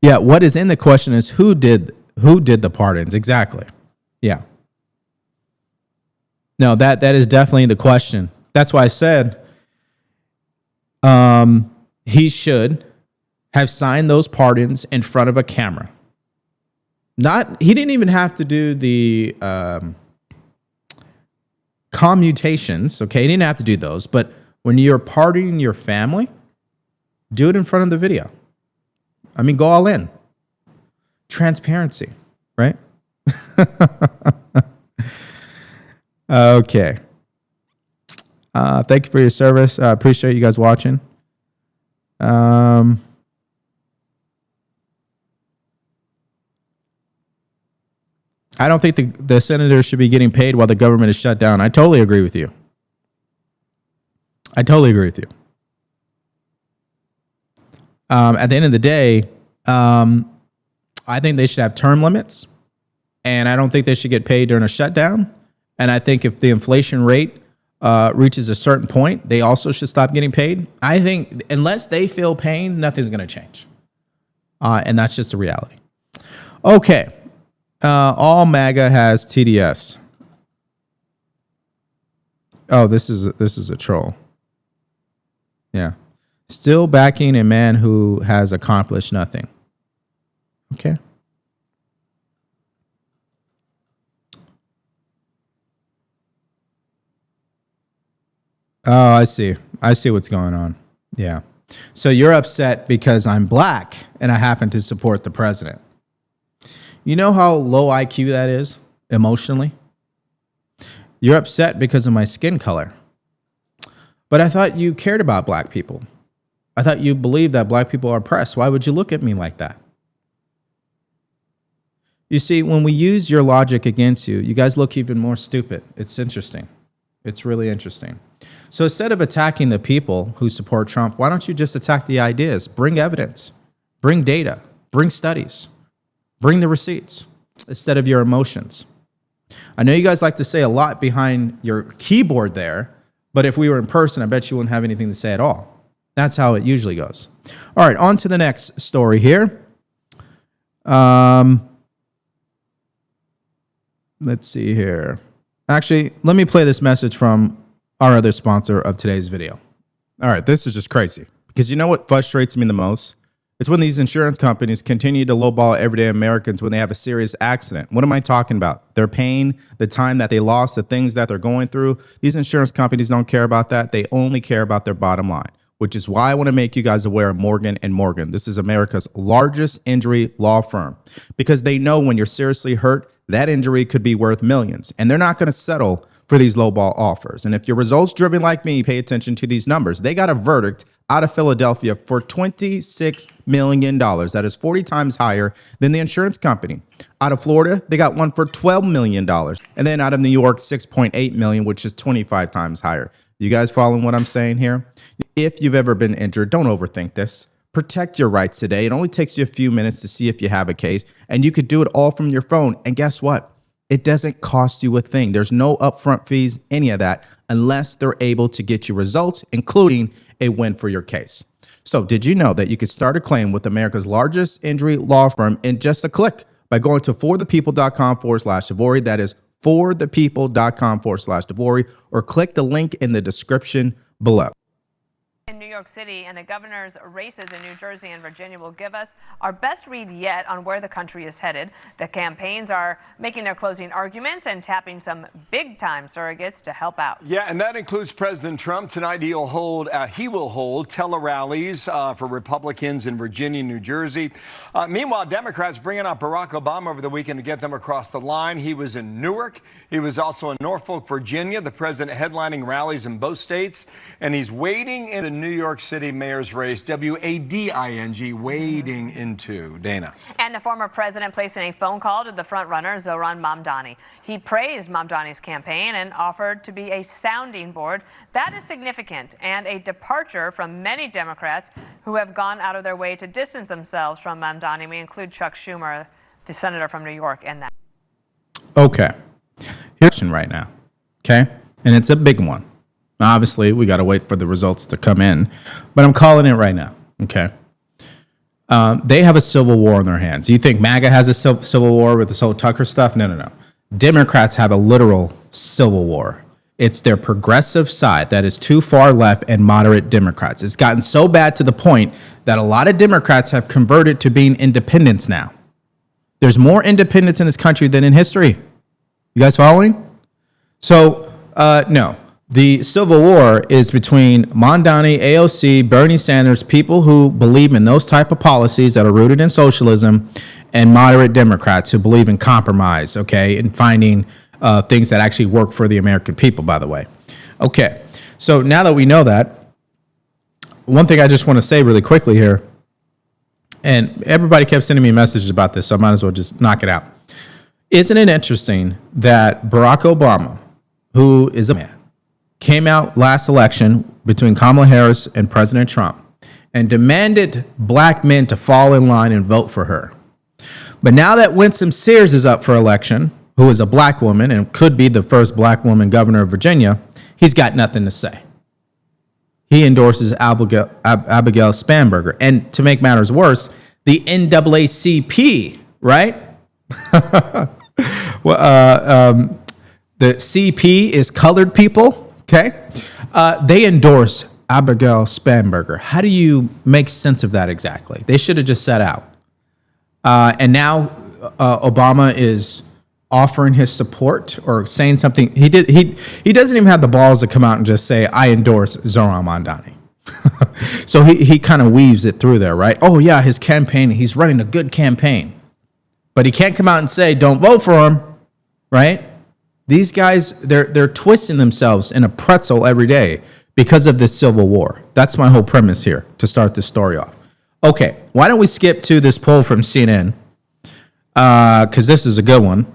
Yeah, what is in the question is who did the pardons exactly? Yeah. No, that is definitely the question. That's why I said he should have signed those pardons in front of a camera. He didn't even have to do the commutations, okay? He didn't have to do those, but when you're pardoning your family, do it in front of the video. I mean, go all in. Transparency, right? Okay. Thank you for your service. I appreciate you guys watching. I don't think the senators should be getting paid while the government is shut down. I totally agree with you. At the end of the day, I think they should have term limits, and I don't think they should get paid during a shutdown. And I think if the inflation rate reaches a certain point, they also should stop getting paid. I think unless they feel pain, nothing's going to change. And that's just the reality. Okay. All MAGA has TDS. Oh, this is a troll. Yeah. Still backing a man who has accomplished nothing. Okay. Oh, I see. I see what's going on. Yeah. So you're upset because I'm black and I happen to support the president. You know how low IQ that is emotionally? You're upset because of my skin color. But I thought you cared about black people. I thought you believed that black people are oppressed. Why would you look at me like that? You see, when we use your logic against you, you guys look even more stupid. It's interesting. It's really interesting. So instead of attacking the people who support Trump, why don't you just attack the ideas? Bring evidence, bring data, bring studies, bring the receipts instead of your emotions. I know you guys like to say a lot behind your keyboard there, but if we were in person, I bet you wouldn't have anything to say at all. That's how it usually goes. All right, on to the next story here. Let's see here. Actually, let me play this message from our other sponsor of today's video. All right, this is just crazy because you know what frustrates me the most? It's when these insurance companies continue to lowball everyday Americans when they have a serious accident. What am I talking about? Their pain, the time that they lost, the things that they're going through. These insurance companies don't care about that. They only care about their bottom line, which is why I want to make you guys aware of Morgan & Morgan. This is America's largest injury law firm because they know when you're seriously hurt, that injury could be worth millions, and they're not going to settle for these lowball offers. And if you're results driven like me, pay attention to these numbers. They got a verdict out of Philadelphia for $26 million. That is 40 times higher than the insurance company. Out of Florida, they got one for $12 million. And then out of New York, $6.8 million, which is 25 times higher. You guys following what I'm saying here? If you've ever been injured, don't overthink this. Protect your rights today. It only takes you a few minutes to see if you have a case, and you could do it all from your phone. And guess what? It doesn't cost you a thing. There's no upfront fees, any of that, unless they're able to get you results, including a win for your case. So did you know that you could start a claim with America's largest injury law firm in just a click by going to forthepeople.com/DeVory? That is forthepeople.com/DeVory, or click the link in the description below. In New York City and the governor's races in New Jersey and Virginia will give us our best read yet on where the country is headed. The campaigns are making their closing arguments and tapping some big-time surrogates to help out. Yeah, and that includes President Trump. Tonight he will hold tele-rallies for Republicans in Virginia and New Jersey. Meanwhile, Democrats bringing out Barack Obama over the weekend to get them across the line. He was in Newark. He was also in Norfolk, Virginia. The president headlining rallies in both states. And he's wading in the New York City mayor's race, W-A-D-I-N-G, wading into. Dana. And the former president placed in a phone call to the frontrunner, Zohran Mamdani. He praised Mamdani's campaign and offered to be a sounding board. That is significant and a departure from many Democrats who have gone out of their way to distance themselves from Mamdani. We include Chuck Schumer, the senator from New York, in that. Okay. Here's right now. Okay. And it's a big one. Obviously, we got to wait for the results to come in, but I'm calling it right now. Okay. They have a civil war in their hands. You think MAGA has a civil war with this whole Tucker stuff? No. Democrats have a literal civil war. It's their progressive side that is too far left and moderate Democrats. It's gotten so bad to the point that a lot of Democrats have converted to being independents now. There's more independents in this country than in history. You guys following? So, no. The civil war is between Mamdani, AOC, Bernie Sanders, people who believe in those type of policies that are rooted in socialism, and moderate Democrats who believe in compromise, okay, and finding things that actually work for the American people, by the way. Okay, so now that we know that, one thing I just want to say really quickly here, and everybody kept sending me messages about this, so I might as well just knock it out. Isn't it interesting that Barack Obama, who is a man, came out last election between Kamala Harris and President Trump and demanded black men to fall in line and vote for her. But now that Winsome Sears is up for election, who is a black woman and could be the first black woman governor of Virginia, he's got nothing to say. He endorses Abigail Spanberger. And to make matters worse, the NAACP, right? The CP is colored people. Okay. They endorsed Abigail Spanberger. How do you make sense of that exactly? They should have just set out. And now Obama is offering his support or saying something. He doesn't even have the balls to come out and just say, I endorse Zoran Mamdani. So he kind of weaves it through there, right? Oh yeah, his campaign, he's running a good campaign. But he can't come out and say, don't vote for him, right? These guys, they're twisting themselves in a pretzel every day because of this civil war. That's my whole premise here to start this story off. Okay, why don't we skip to this poll from CNN? Because this is a good one.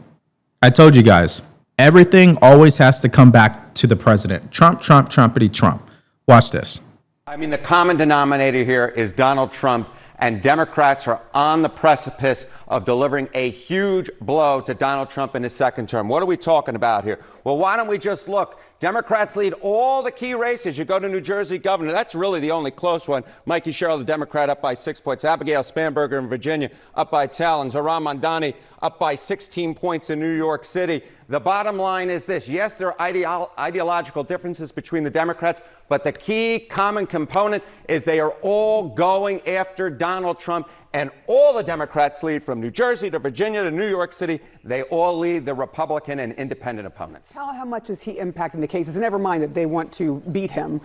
I told you guys, everything always has to come back to the president. Trump, Trump, Trumpity, Trump. Watch this. I mean, the common denominator here is Donald Trump, and Democrats are on the precipice of delivering a huge blow to Donald Trump in his second term. What are we talking about here? Well, why don't we just look? Democrats lead all the key races. You go to New Jersey governor. That's really the only close one. Mikey Sherrill, the Democrat, up by 6 points. Abigail Spanberger in Virginia, up by 10. And Zoran Mamdani, up by 16 points in New York City. The bottom line is this. Yes, there are ideological differences between the Democrats, but the key common component is they are all going after Donald Trump. And all the Democrats lead from New Jersey to Virginia to New York City. They all lead the Republican and independent opponents. How much is he impacting the cases? And never mind that they want to beat him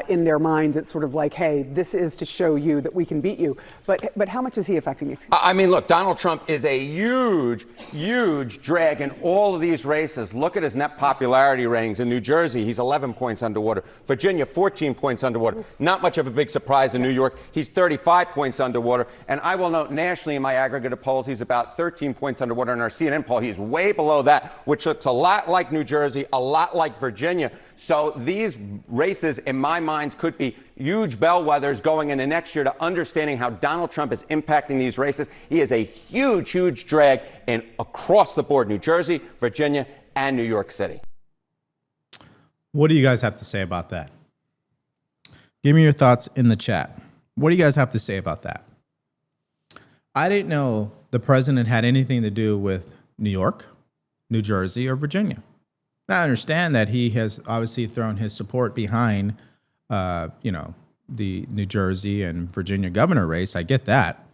in their minds. It's sort of like, hey, this is to show you that we can beat you. But how much is he affecting these? I mean, look, Donald Trump is a huge, huge drag in all of these races. Look at his net popularity ratings. In New Jersey, he's 11 points underwater. Virginia, 14 points underwater. Not much of a big surprise in New York. He's 35 points underwater. And I will note nationally in my aggregate of polls, he's about 13 points underwater. In our CNN poll, he's way below that, which looks a lot like New Jersey, a lot like Virginia. So these races, in my mind, could be huge bellwethers going into next year to understanding how Donald Trump is impacting these races. He is a huge, huge drag in across the board, New Jersey, Virginia, and New York City. What do you guys have to say about that? Give me your thoughts in the chat. What do you guys have to say about that? I didn't know the president had anything to do with New York, New Jersey, or Virginia. Now, I understand that he has obviously thrown his support behind, the New Jersey and Virginia governor race. I get that.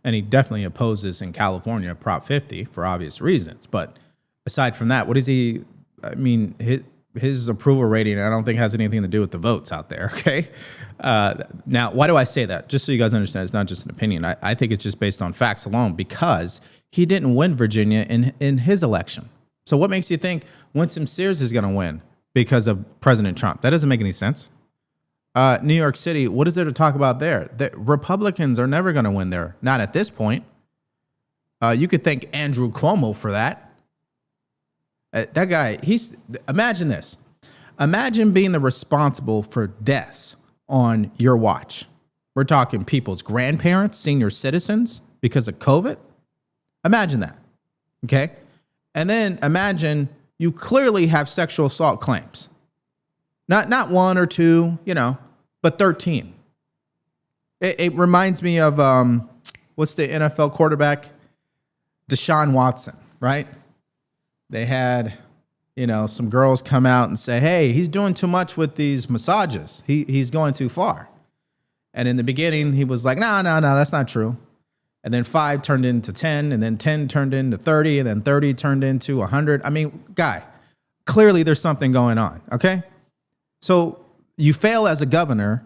And he definitely opposes in California Prop 50 for obvious reasons. But aside from that, what is he, I mean, his approval rating, I don't think has anything to do with the votes out there, okay? Now, why do I say that? Just so you guys understand, it's not just an opinion. I think it's just based on facts alone because he didn't win Virginia in his election. So what makes you think Winston Sears is going to win because of President Trump? That doesn't make any sense. New York City, what is there to talk about there? The Republicans are never going to win there, not at this point. You could thank Andrew Cuomo for that. That guy, imagine this. Imagine being the responsible for deaths on your watch. We're talking people's grandparents, senior citizens because of COVID. Imagine that, okay? And then imagine you clearly have sexual assault claims. Not one or two, but 13. It reminds me of, what's the NFL quarterback? Deshaun Watson, right? They had, some girls come out and say, hey, he's doing too much with these massages. He's going too far. And in the beginning, he was like, no, that's not true. And then 5 turned into 10, and then 10 turned into 30, and then 30 turned into 100. I mean, guy, clearly there's something going on, okay? So you fail as a governor,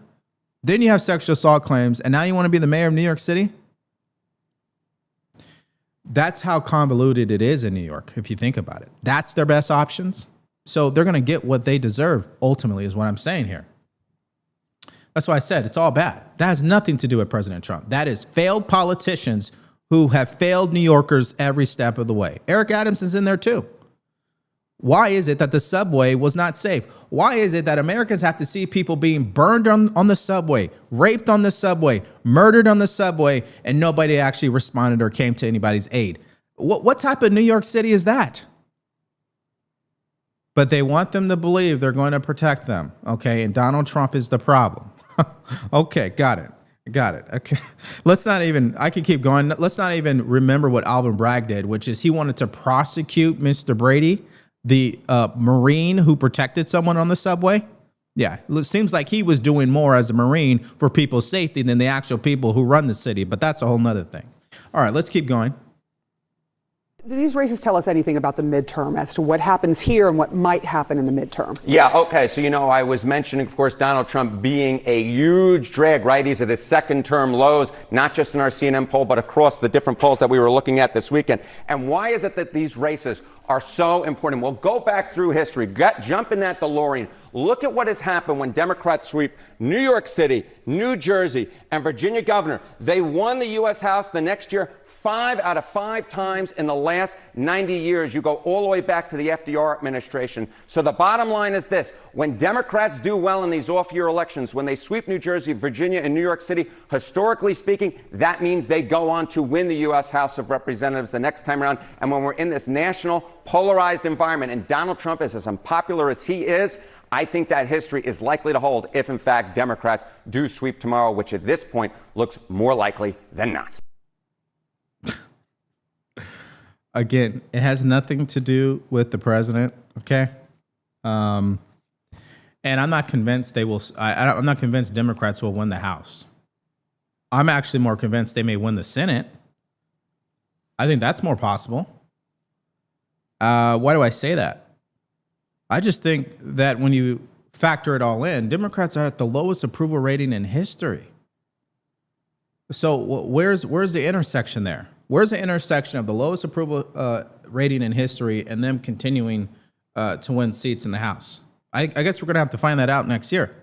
then you have sexual assault claims, and now you want to be the mayor of New York City? That's how convoluted it is in New York, if you think about it. That's their best options. So they're going to get what they deserve, ultimately, is what I'm saying here. That's why I said it's all bad. That has nothing to do with President Trump. That is failed politicians who have failed New Yorkers every step of the way. Eric Adams is in there too. Why is it that the subway was not safe? Why is it that Americans have to see people being burned on the subway, raped on the subway, murdered on the subway, and nobody actually responded or came to anybody's aid? What type of New York City is that? But they want them to believe they're going to protect them, okay? And Donald Trump is the problem. Okay, got it. Okay, I could keep going. Let's not even remember what Alvin Bragg did, which is he wanted to prosecute Mr. Brady, the Marine who protected someone on the subway. Yeah, it seems like he was doing more as a Marine for people's safety than the actual people who run the city, but that's a whole nother thing. All right, let's keep going. Do these races tell us anything about the midterm as to what happens here and what might happen in the midterm? Yeah, okay. So, I was mentioning, of course, Donald Trump being a huge drag, right? He's at his second term lows, not just in our CNN poll, but across the different polls that we were looking at this weekend. And why is it that these races are so important? Well, go back through history, jump in that DeLorean. Look at what has happened when Democrats sweep New York City, New Jersey, and Virginia governor. They won the U.S. House the next year 5 out of 5 times in the last 90 years. You go all the way back to the FDR administration. So the bottom line is this. When Democrats do well in these off-year elections, when they sweep New Jersey, Virginia, and New York City, historically speaking, that means they go on to win the U.S. House of Representatives the next time around. And when we're in this national polarized environment and Donald Trump is as unpopular as he is, I think that history is likely to hold if, in fact, Democrats do sweep tomorrow, which at this point looks more likely than not. Again, it has nothing to do with the president, okay? And I'm not convinced they will. I'm not convinced Democrats will win the House. I'm actually more convinced they may win the Senate. I think that's more possible. Why do I say that? I just think that when you factor it all in, Democrats are at the lowest approval rating in history. So where's the intersection there? Where's the intersection of the lowest approval rating in history and them continuing to win seats in the House? I guess we're going to have to find that out next year.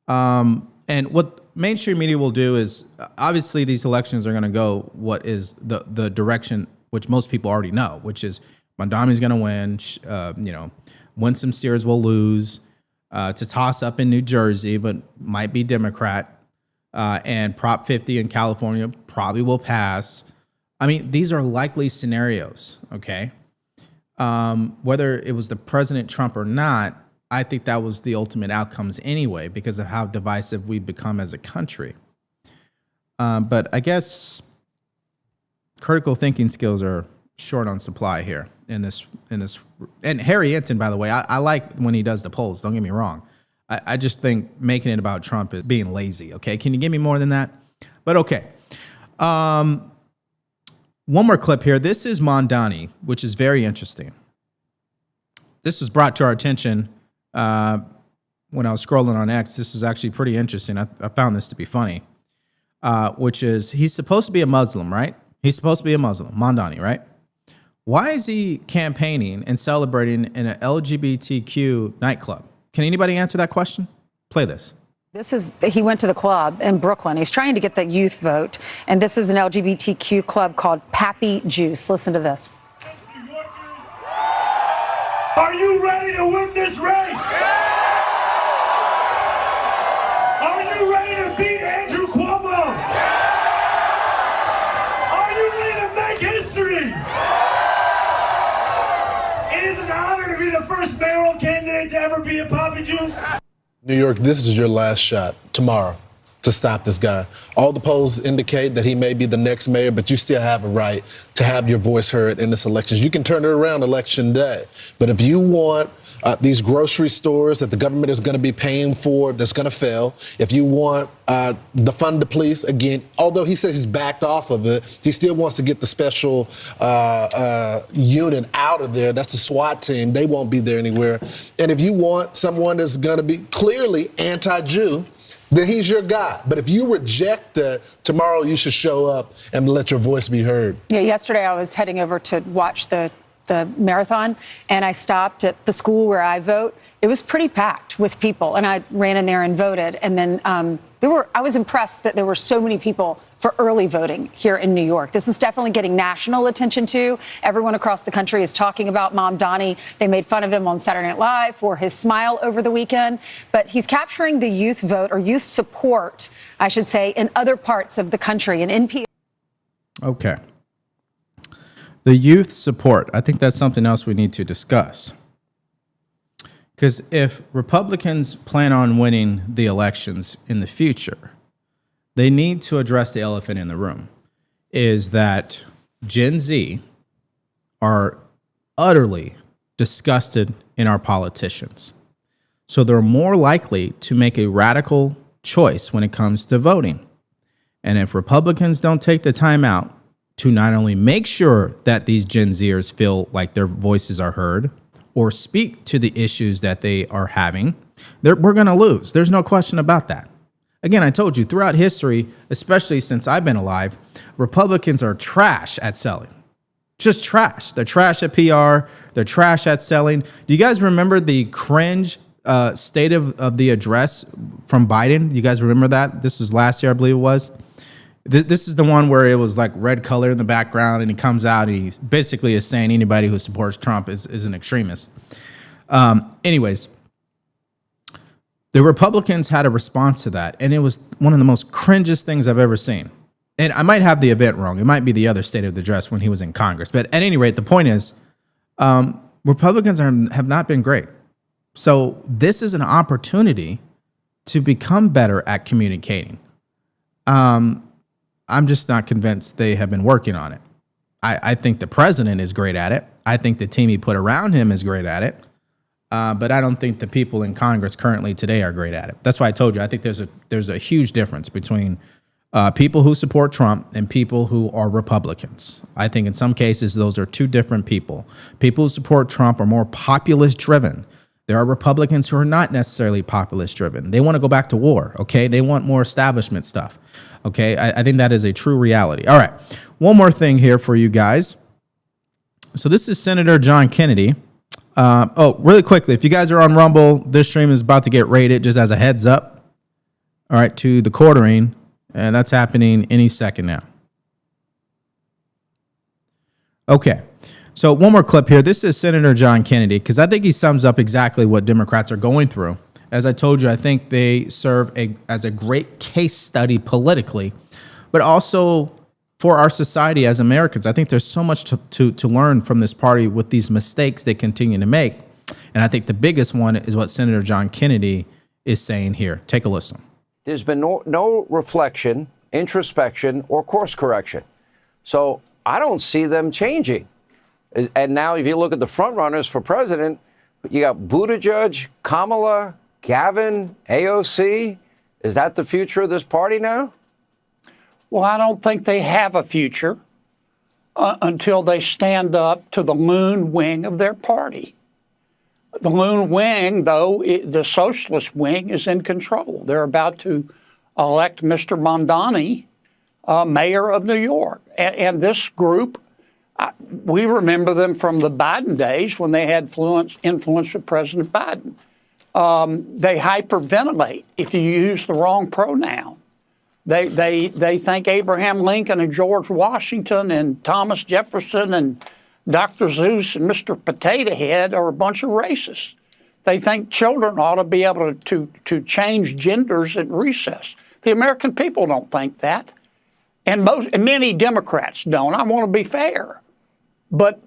And what mainstream media will do is, obviously, these elections are going to go what is the direction which most people already know, which is Mamdani's going to win. Winsome Sears will lose. To toss up in New Jersey, but might be Democrat. And Prop 50 in California probably will pass. I mean, these are likely scenarios, okay? Whether it was the President Trump or not, I think that was the ultimate outcomes anyway, because of how divisive we've become as a country. But I guess critical thinking skills are short on supply here in this. And Harry Enton, by the way, I like when he does the polls. Don't get me wrong. I just think making it about Trump is being lazy. Okay, can you give me more than that? But okay. One more clip here. This is Mamdani, which is very interesting. This was brought to our attention when I was scrolling on X. This is actually pretty interesting. I found this to be funny, which is he's supposed to be a Muslim, right? He's supposed to be a Muslim, Mamdani, right? Why is he campaigning and celebrating in an LGBTQ nightclub? Can anybody answer that question? Play this. He went to the club in Brooklyn. He's trying to get the youth vote. And this is an LGBTQ club called Pappy Juice. Listen to this. New Yorkers, are you ready to win this race? Are you ready to beat Andrew Cuomo? Are you ready to make history? It is an honor to be the first mayoral candidate to ever be a Pappy Juice. New York, this is your last shot tomorrow to stop this guy. All the polls indicate that he may be the next mayor, but you still have a right to have your voice heard in this election. You can turn it around election day. But if you want these grocery stores that the government is going to be paying for, that's going to fail, if you want the fund to police, again, although he says he's backed off of it, he still wants to get the special unit out of there. That's the SWAT team. They won't be there anywhere. And if you want someone that's going to be clearly anti-Jew, then he's your guy. But if you reject that, tomorrow you should show up and let your voice be heard. Yeah, yesterday I was heading over to watch the marathon, and I stopped at the school where I vote. It was pretty packed with people, and I ran in there and voted. And then I was impressed that there were so many people for early voting here in New York. This is definitely getting national attention too. Everyone across the country is talking about Mamdani. They made fun of him on Saturday Night Live for his smile over the weekend, but he's capturing the youth vote, or youth support, I should say, in other parts of the country. And NPR. Okay. The youth support, I think that's something else we need to discuss. Because if Republicans plan on winning the elections in the future, they need to address the elephant in the room, is that Gen Z are utterly disgusted in our politicians. So they're more likely to make a radical choice when it comes to voting. And if Republicans don't take the time out to not only make sure that these Gen Zers feel like their voices are heard or speak to the issues that they are having, we're going to lose. There's no question about that. Again, I told you throughout history, especially since I've been alive, Republicans are trash at selling. Just trash. They're trash at PR. They're trash at selling. Do you guys remember the cringe state of the address from Biden? You guys remember that? This was last year, I believe it was. This is the one where it was like red color in the background, and he comes out and he basically is saying anybody who supports Trump is an extremist. Anyways, the Republicans had a response to that, and it was one of the most cringiest things I've ever seen. And I might have the event wrong. It might be the other state of the address when he was in Congress. But at any rate, the point is, Republicans have not been great. So this is an opportunity to become better at communicating. I'm just not convinced they have been working on it. I think the president is great at it. I think the team he put around him is great at it. But I don't think the people in Congress currently today are great at it. That's why I told you, I think there's a huge difference between people who support Trump and people who are Republicans. I think in some cases, those are two different people. People who support Trump are more populist driven. There are Republicans who are not necessarily populist driven. They want to go back to war. Okay. They want more establishment stuff. Okay. I think that is a true reality. All right. One more thing here for you guys. So this is Senator John Kennedy. Really quickly, if you guys are on Rumble, this stream is about to get rated, just as a heads up. All right. To the quartering. And that's happening any second now. Okay. So one more clip here. This is Senator John Kennedy, because I think he sums up exactly what Democrats are going through. As I told you, I think they serve as a great case study politically, but also for our society as Americans. I think there's so much to learn from this party with these mistakes they continue to make. And I think the biggest one is what Senator John Kennedy is saying here. Take a listen. There's been no reflection, introspection, or course correction. So I don't see them changing. And now if you look at the front runners for president, you got Buttigieg, Kamala, Gavin, AOC. Is that the future of this party now? Well, I don't think they have a future until they stand up to the loon wing of their party. The loon wing, though, the socialist wing is in control. They're about to elect Mr. Mamdani, mayor of New York. And this group, we remember them from the Biden days when they had influence with President Biden. They hyperventilate if you use the wrong pronoun. They think Abraham Lincoln and George Washington and Thomas Jefferson and Dr. Zeus and Mr. Potato Head are a bunch of racists. They think children ought to be able to change genders at recess. The American people don't think that. And many Democrats don't. I want to be fair. But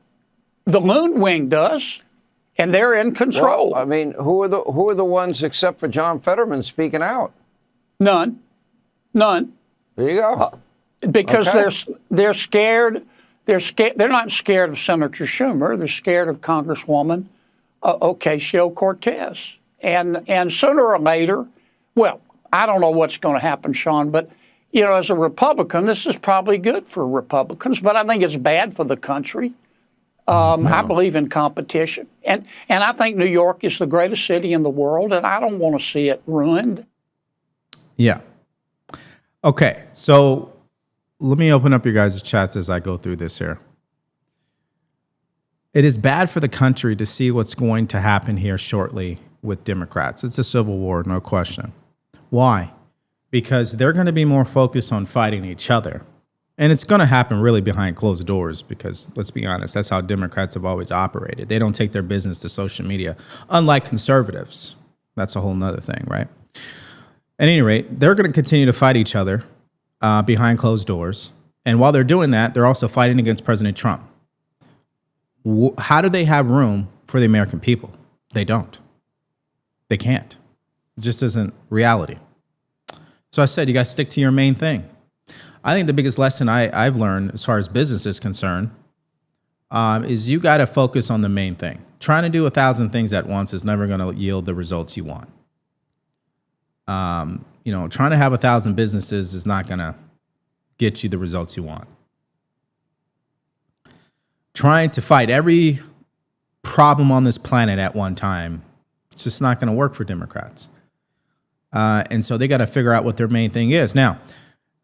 the loon wing does, and they're in control. Well, I mean, who are the ones except for John Fetterman speaking out? None. There you go. Because they're scared. They're not scared of Senator Schumer. They're scared of Congresswoman Ocasio-Cortez. And sooner or later, well, I don't know what's going to happen, Sean, but you know, as a Republican, this is probably good for Republicans, but I think it's bad for the country. I believe in competition, and I think New York is the greatest city in the world, and I don't want to see it ruined. Yeah. Okay, so let me open up your guys' chats as I go through this here. It is bad for the country to see what's going to happen here shortly with Democrats. It's a civil war, no question. Why? Because they're going to be more focused on fighting each other. And it's going to happen really behind closed doors because, let's be honest, that's how Democrats have always operated. They don't take their business to social media, unlike conservatives. That's a whole nother thing, right? At any rate, they're going to continue to fight each other behind closed doors. And while they're doing that, they're also fighting against President Trump. How do they have room for the American people? They don't. They can't. It just isn't reality. So I said, you got to stick to your main thing. I think the biggest lesson I've learned as far as business is concerned, is you got to focus on the main thing. Trying to do 1,000 things at once is never going to yield the results you want. Trying to have 1,000 businesses is not going to get you the results you want. Trying to fight every problem on this planet at one time, it's just not going to work for Democrats. And so they got to figure out what their main thing is. Now,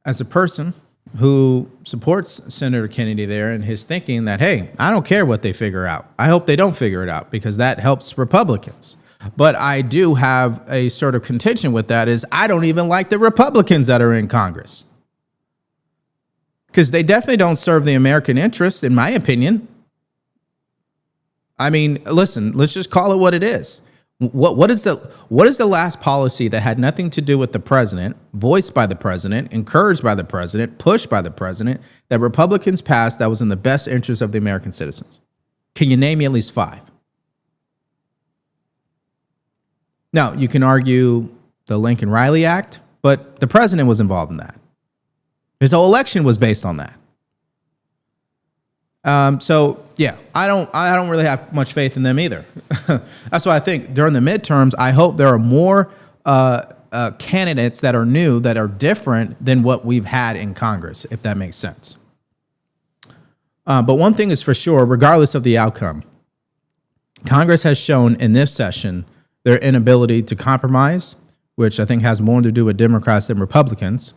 as a person who supports Senator Kennedy there and his thinking that, hey, I don't care what they figure out. I hope they don't figure it out because that helps Republicans. But I do have a sort of contention with that is I don't even like the Republicans that are in Congress. Because they definitely don't serve the American interest, in my opinion. I mean, listen, let's just call it what it is. What is the last policy that had nothing to do with the president, voiced by the president, encouraged by the president, pushed by the president, that Republicans passed that was in the best interest of the American citizens? Can you name me at least 5? Now, you can argue the Lincoln-Riley Act, but the president was involved in that. His whole election was based on that. So yeah, I don't really have much faith in them either. That's why I think during the midterms, I hope there are more candidates that are new, that are different than what we've had in Congress, if that makes sense. But one thing is for sure, regardless of the outcome, Congress has shown in this session their inability to compromise, which I think has more to do with Democrats than Republicans.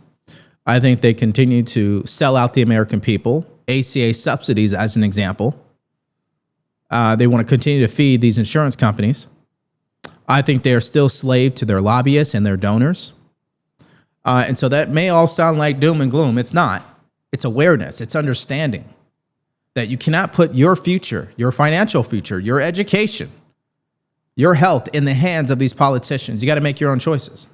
I think they continue to sell out the American people. ACA subsidies, as an example. They want to continue to feed these insurance companies. I think they are still slave to their lobbyists and their donors. And so that may all sound like doom and gloom. It's not. It's awareness. It's understanding that you cannot put your future, your financial future, your education, your health in the hands of these politicians. You got to make your own choices.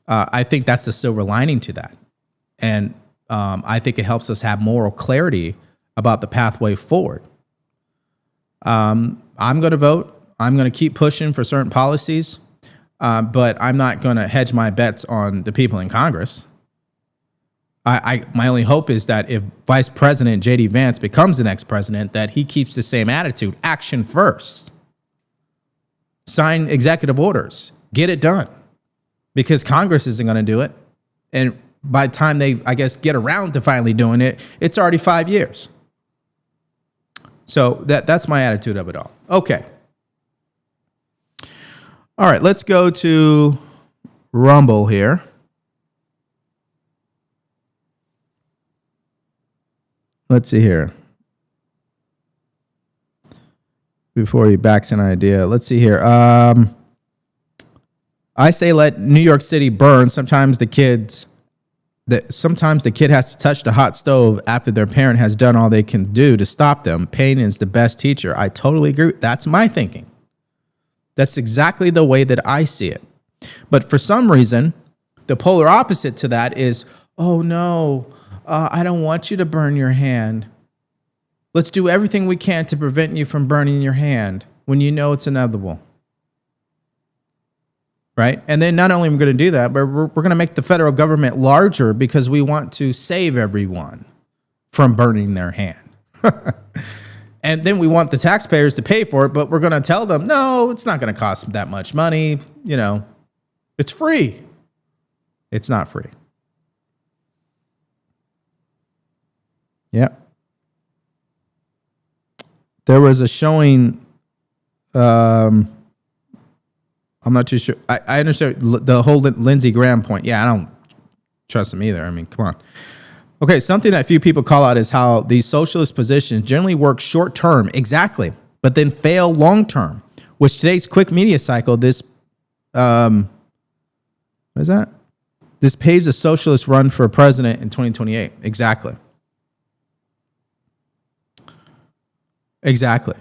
I think that's the silver lining to that. And I think it helps us have moral clarity about the pathway forward. I'm going to vote. I'm going to keep pushing for certain policies, but I'm not going to hedge my bets on the people in Congress. My only hope is that if Vice President J.D. Vance becomes the next president, that he keeps the same attitude. Action first. Sign executive orders. Get it done. Because Congress isn't going to do it. And by the time they, I guess, get around to finally doing it, it's already 5 years. So that's my attitude of it all. Okay. All right, let's go to Rumble here. Let's see here. Before he backs an idea, let's see here. I say let New York City burn. Sometimes the kid has to touch the hot stove after their parent has done all they can do to stop them. Pain is the best teacher. I totally agree. That's my thinking. That's exactly the way that I see it. But for some reason, the polar opposite to that is, oh no, I don't want you to burn your hand. Let's do everything we can to prevent you from burning your hand when you know it's inevitable. Right? And then not only are we going to do that, but we're going to make the federal government larger because we want to save everyone from burning their hand. And then we want the taxpayers to pay for it, but we're going to tell them, no, it's not going to cost that much money. You know, it's free. It's not free. Yeah. There was a showing, I'm not too sure. I understand the whole Lindsey Graham point. Yeah, I don't trust him either. I mean, come on. Okay, something that few people call out is how these socialist positions generally work short term, exactly, but then fail long term. Which today's quick media cycle, this, what is that? This paves a socialist run for president in 2028. Exactly. Exactly.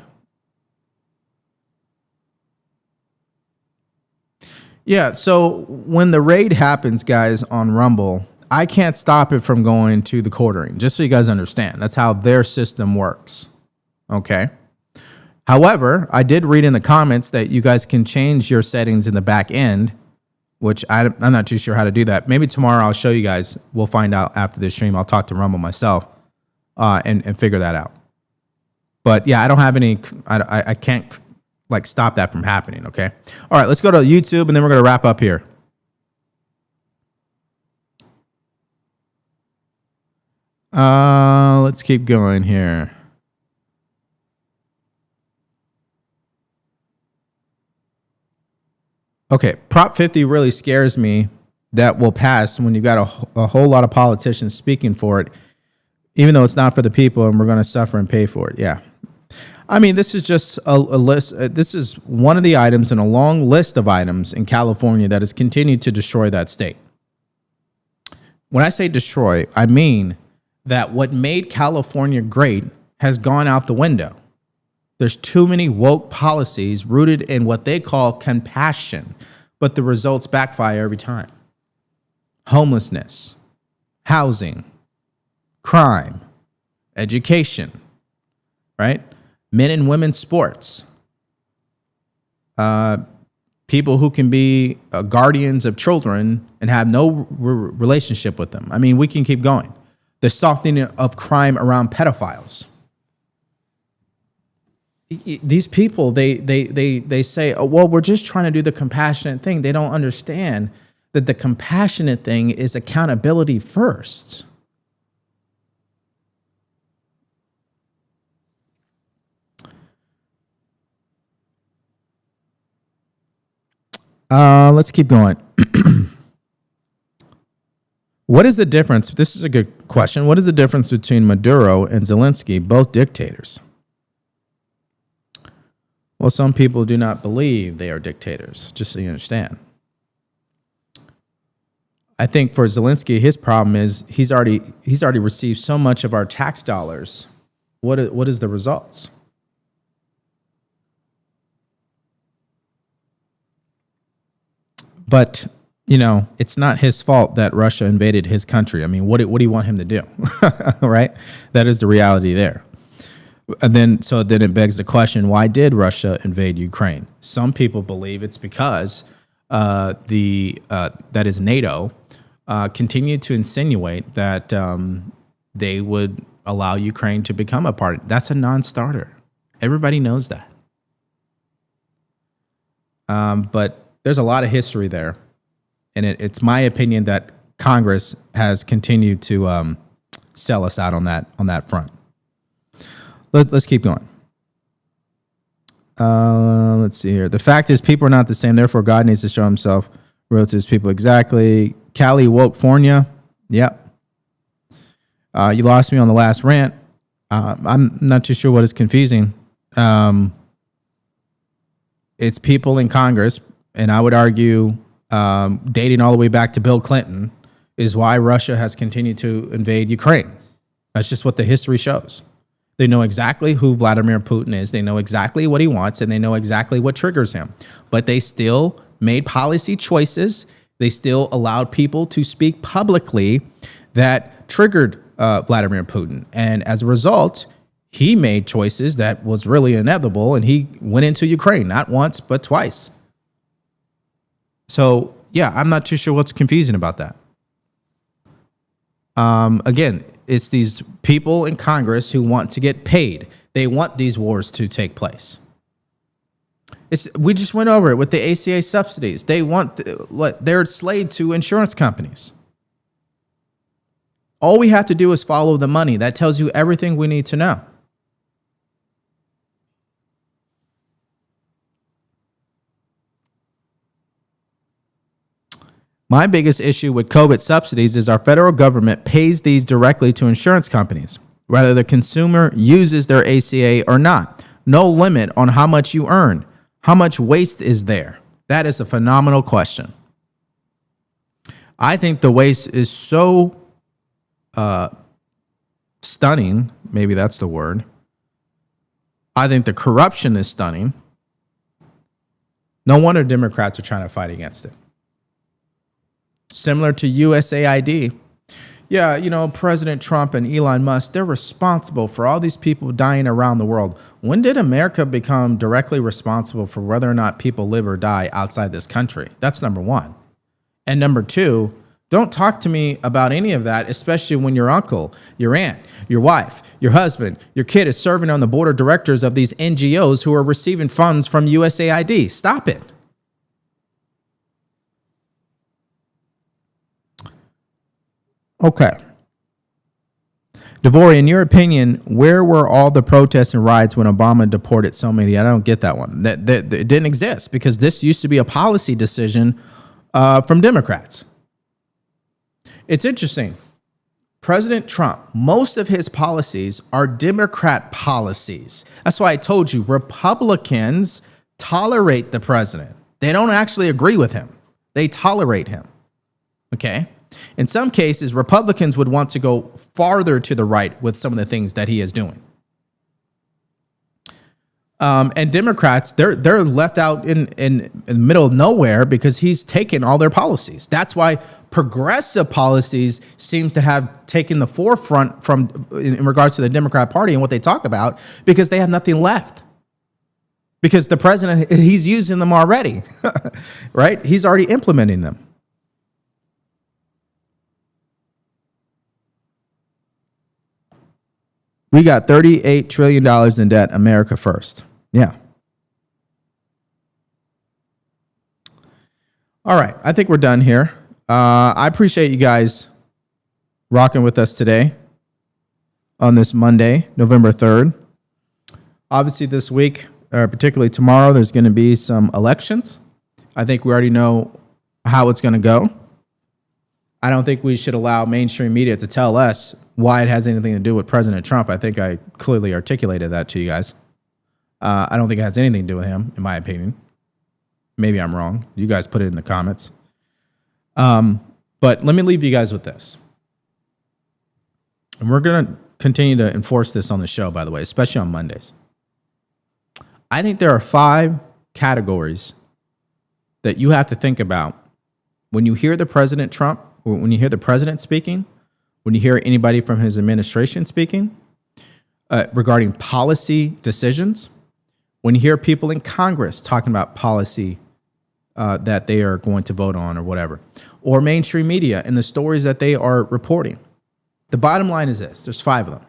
Yeah, so when the raid happens, guys, on Rumble, I can't stop it from going to the quartering, just so you guys understand. That's how their system works, okay? However, I did read in the comments that you guys can change your settings in the back end, which I'm not too sure how to do that. Maybe tomorrow I'll show you guys. We'll find out after this stream. I'll talk to Rumble myself and figure that out. But yeah, I don't have any, I can't like stop that from happening, okay? All right, let's go to YouTube and then we're going to wrap up here. Let's keep going here. Okay, Prop 50 really scares me that will pass when you got a whole lot of politicians speaking for it, even though it's not for the people and we're going to suffer and pay for it. Yeah. I mean, this is just a list. This is one of the items in a long list of items in California that has continued to destroy that state. When I say destroy, I mean that what made California great has gone out the window. There's too many woke policies rooted in what they call compassion, but the results backfire every time. Homelessness, housing, crime, education, right? Men and women's sports, people who can be guardians of children and have no relationship with them. I mean, we can keep going. The softening of crime around pedophiles. These people, they say, oh, well, we're just trying to do the compassionate thing. They don't understand that the compassionate thing is accountability first. Let's keep going. What is the difference? This is a good question. What is the difference between Maduro and Zelensky, both dictators? Well, some people do not believe they are dictators, just so you understand. I think for Zelensky, his problem is he's already received so much of our tax dollars. What is the results? But, you know, it's not his fault that Russia invaded his country. I mean, what do you want him to do? Right? That is the reality there. And then it begs the question, why did Russia invade Ukraine? Some people believe it's because that is NATO continued to insinuate that they would allow Ukraine to become a part. That's a non-starter. Everybody knows that. But there's a lot of history there. And it's my opinion that Congress has continued to sell us out on that front. Let's keep going. Let's see here. The fact is, people are not the same. Therefore, God needs to show himself real to his people. Exactly. Cali Wokefornia. Yep. You lost me on the last rant. I'm not too sure what is confusing. It's people in Congress, and I would argue dating all the way back to Bill Clinton is why Russia has continued to invade Ukraine. That's just what the history shows. They know exactly who Vladimir Putin is. They know exactly what he wants, and they know exactly what triggers him. But they still made policy choices. They still allowed people to speak publicly that triggered Vladimir Putin. And as a result, he made choices that was really inevitable, and he went into Ukraine, not once, but twice. So, yeah, I'm not too sure what's confusing about that. Again, it's these people in Congress who want to get paid. They want these wars to take place. We just went over it with the ACA subsidies. They're enslaved to insurance companies. All we have to do is follow the money. That tells you everything we need to know. My biggest issue with COVID subsidies is our federal government pays these directly to insurance companies, whether the consumer uses their ACA or not. No limit on how much you earn. How much waste is there? That is a phenomenal question. I think the waste is so stunning. Maybe that's the word. I think the corruption is stunning. No wonder Democrats are trying to fight against it. Similar to USAID. Yeah, you know, President Trump and Elon Musk, they're responsible for all these people dying around the world. When did America become directly responsible for whether or not people live or die outside this country? That's number one. And number two, Don't talk to me about any of that, especially when your uncle, your aunt, your wife, your husband, your kid is serving on the board of directors of these NGOs who are receiving funds from USAID. Stop it. Okay. DeVory, in your opinion, where were all the protests and riots when Obama deported so many? I don't get that one. That it didn't exist because this used to be a policy decision from Democrats. It's interesting. President Trump, most of his policies are Democrat policies. That's why I told you Republicans tolerate the president. They don't actually agree with him. They tolerate him. Okay? In some cases, Republicans would want to go farther to the right with some of the things that he is doing. And Democrats, they're left out in the middle of nowhere because he's taken all their policies. That's why progressive policies seems to have taken the forefront in regards to the Democrat Party and what they talk about, because they have nothing left. Because the president, he's using them already, right? He's already implementing them. We got $38 trillion in debt. America first. Yeah. All right. I think we're done here. I appreciate you guys rocking with us today on this Monday, November 3rd. Obviously, this week, particularly tomorrow, there's going to be some elections. I think we already know how it's going to go. I don't think we should allow mainstream media to tell us why it has anything to do with President Trump. I think I clearly articulated that to you guys. I don't think it has anything to do with him, in my opinion. Maybe I'm wrong. You guys put it in the comments. But let me leave you guys with this. And we're going to continue to enforce this on the show, by the way, especially on Mondays. I think there are 5 categories that you have to think about when you hear the President Trump, or when you hear the president speaking, when you hear anybody from his administration speaking regarding policy decisions, when you hear people in Congress talking about policy that they are going to vote on or whatever, or mainstream media and the stories that they are reporting. The bottom line is this. There's 5 of them.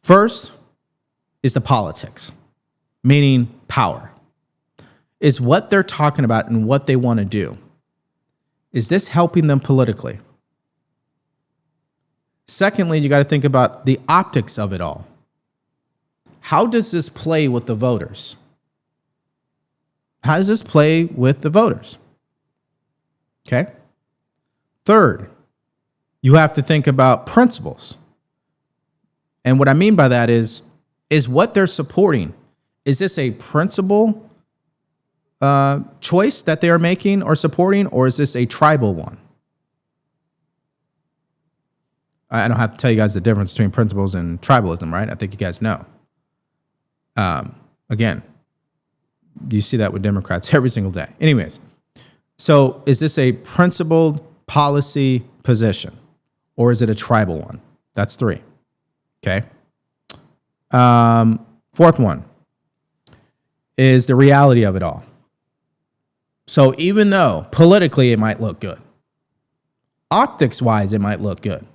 First is the politics, meaning power. Is what they're talking about and what they want to do. Is this helping them politically? Secondly, you got to think about the optics of it all. How does this play with the voters? How does this play with the voters? Okay. Third, you have to think about principles. And what I mean by that is what they're supporting. Is this a principle choice that they are making or supporting, or is this a tribal one? I don't have to tell you guys the difference between principles and tribalism, right? I think you guys know. Again, you see that with Democrats every single day. Anyways, so is this a principled policy position, or is it a tribal one? That's 3. Okay. Fourth one is the reality of it all. So even though politically it might look good, optics-wise it might look good.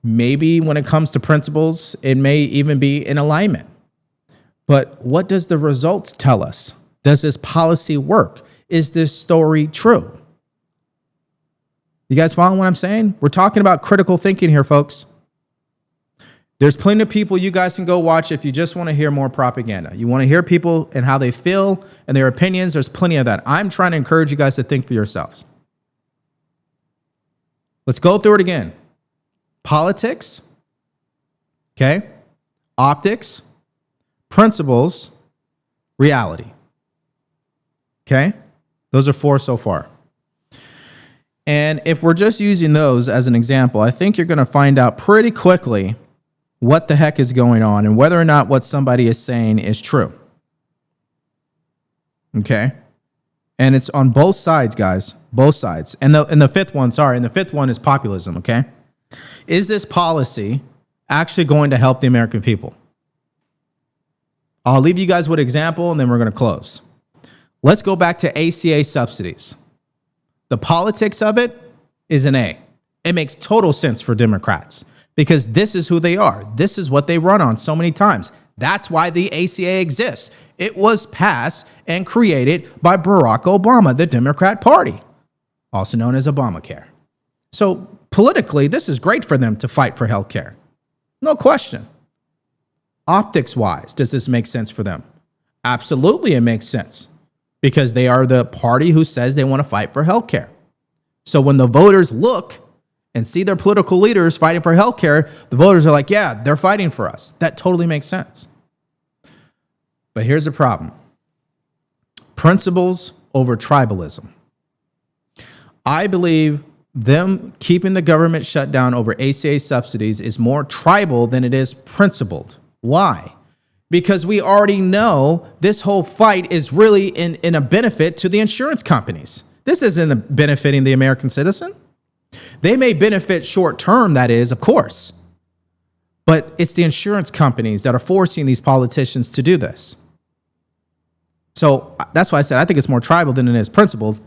Maybe when it comes to principles, it may even be in alignment. But what does the results tell us? Does this policy work? Is this story true? You guys following what I'm saying? We're talking about critical thinking here, folks. There's plenty of people you guys can go watch if you just want to hear more propaganda. You want to hear people and how they feel and their opinions. There's plenty of that. I'm trying to encourage you guys to think for yourselves. Let's go through it again. Politics, okay? Optics, principles, reality. Okay? Those are 4 so far. And if we're just using those as an example, I think you're going to find out pretty quickly what the heck is going on and whether or not what somebody is saying is true. Okay? And it's on both sides, guys. Both sides. And the fifth one is populism, okay? Is this policy actually going to help the American people? I'll leave you guys with an example and then we're going to close. Let's go back to ACA subsidies. The politics of it is an A. It makes total sense for Democrats because this is who they are. This is what they run on so many times. That's why the ACA exists. It was passed and created by Barack Obama, the Democrat Party, also known as Obamacare. So politically, this is great for them to fight for health care. No question. Optics-wise, does this make sense for them? Absolutely, it makes sense because they are the party who says they want to fight for health care. So when the voters look and see their political leaders fighting for health care, the voters are like, yeah, they're fighting for us. That totally makes sense. But here's the problem. Principles over tribalism. I believe them keeping the government shut down over ACA subsidies is more tribal than it is principled. Why? Because we already know this whole fight is really in a benefit to the insurance companies. This isn't benefiting the American citizen. They may benefit short term, that is, of course. But it's the insurance companies that are forcing these politicians to do this. So that's why I said I think it's more tribal than it is principled.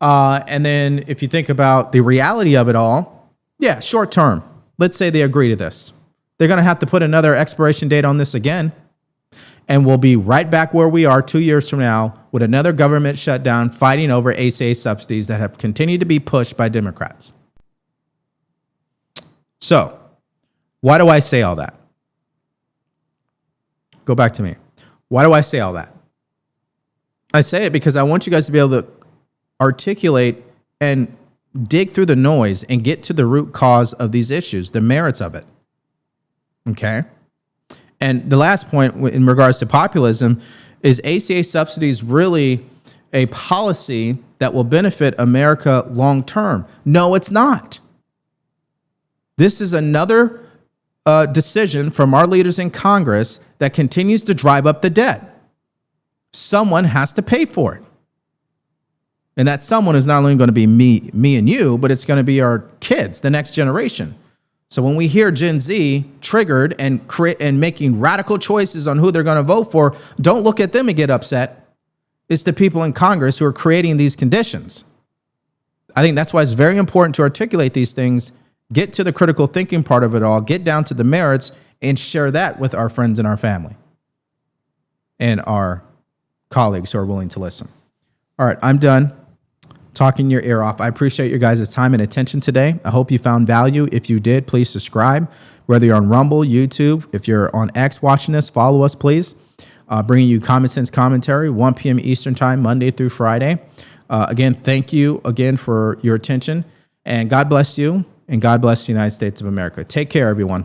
And then if you think about the reality of it all, yeah, short term. Let's say they agree to this. They're going to have to put another expiration date on this again. And we'll be right back where we are 2 years from now with another government shutdown fighting over ACA subsidies that have continued to be pushed by Democrats. So why do I say all that? Go back to me. Why do I say all that? I say it because I want you guys to be able to articulate and dig through the noise and get to the root cause of these issues, the merits of it. Okay? And the last point in regards to populism is ACA subsidies really a policy that will benefit America long term? No, it's not. This is another decision from our leaders in Congress that continues to drive up the debt. Someone has to pay for it. And that someone is not only going to be me and you, but it's going to be our kids, the next generation. So when we hear Gen Z triggered and making radical choices on who they're going to vote for, don't look at them and get upset. It's the people in Congress who are creating these conditions. I think that's why it's very important to articulate these things, get to the critical thinking part of it all, get down to the merits, and share that with our friends and our family and our colleagues who are willing to listen. All right, I'm done talking your ear off. I appreciate your guys' time and attention today. I hope you found value. If you did, please subscribe. Whether you're on Rumble, YouTube, if you're on X watching this, follow us, please. Bringing you Common Sense Commentary, 1 p.m. Eastern Time, Monday through Friday. Again, thank you again for your attention. And God bless you, and God bless the United States of America. Take care, everyone.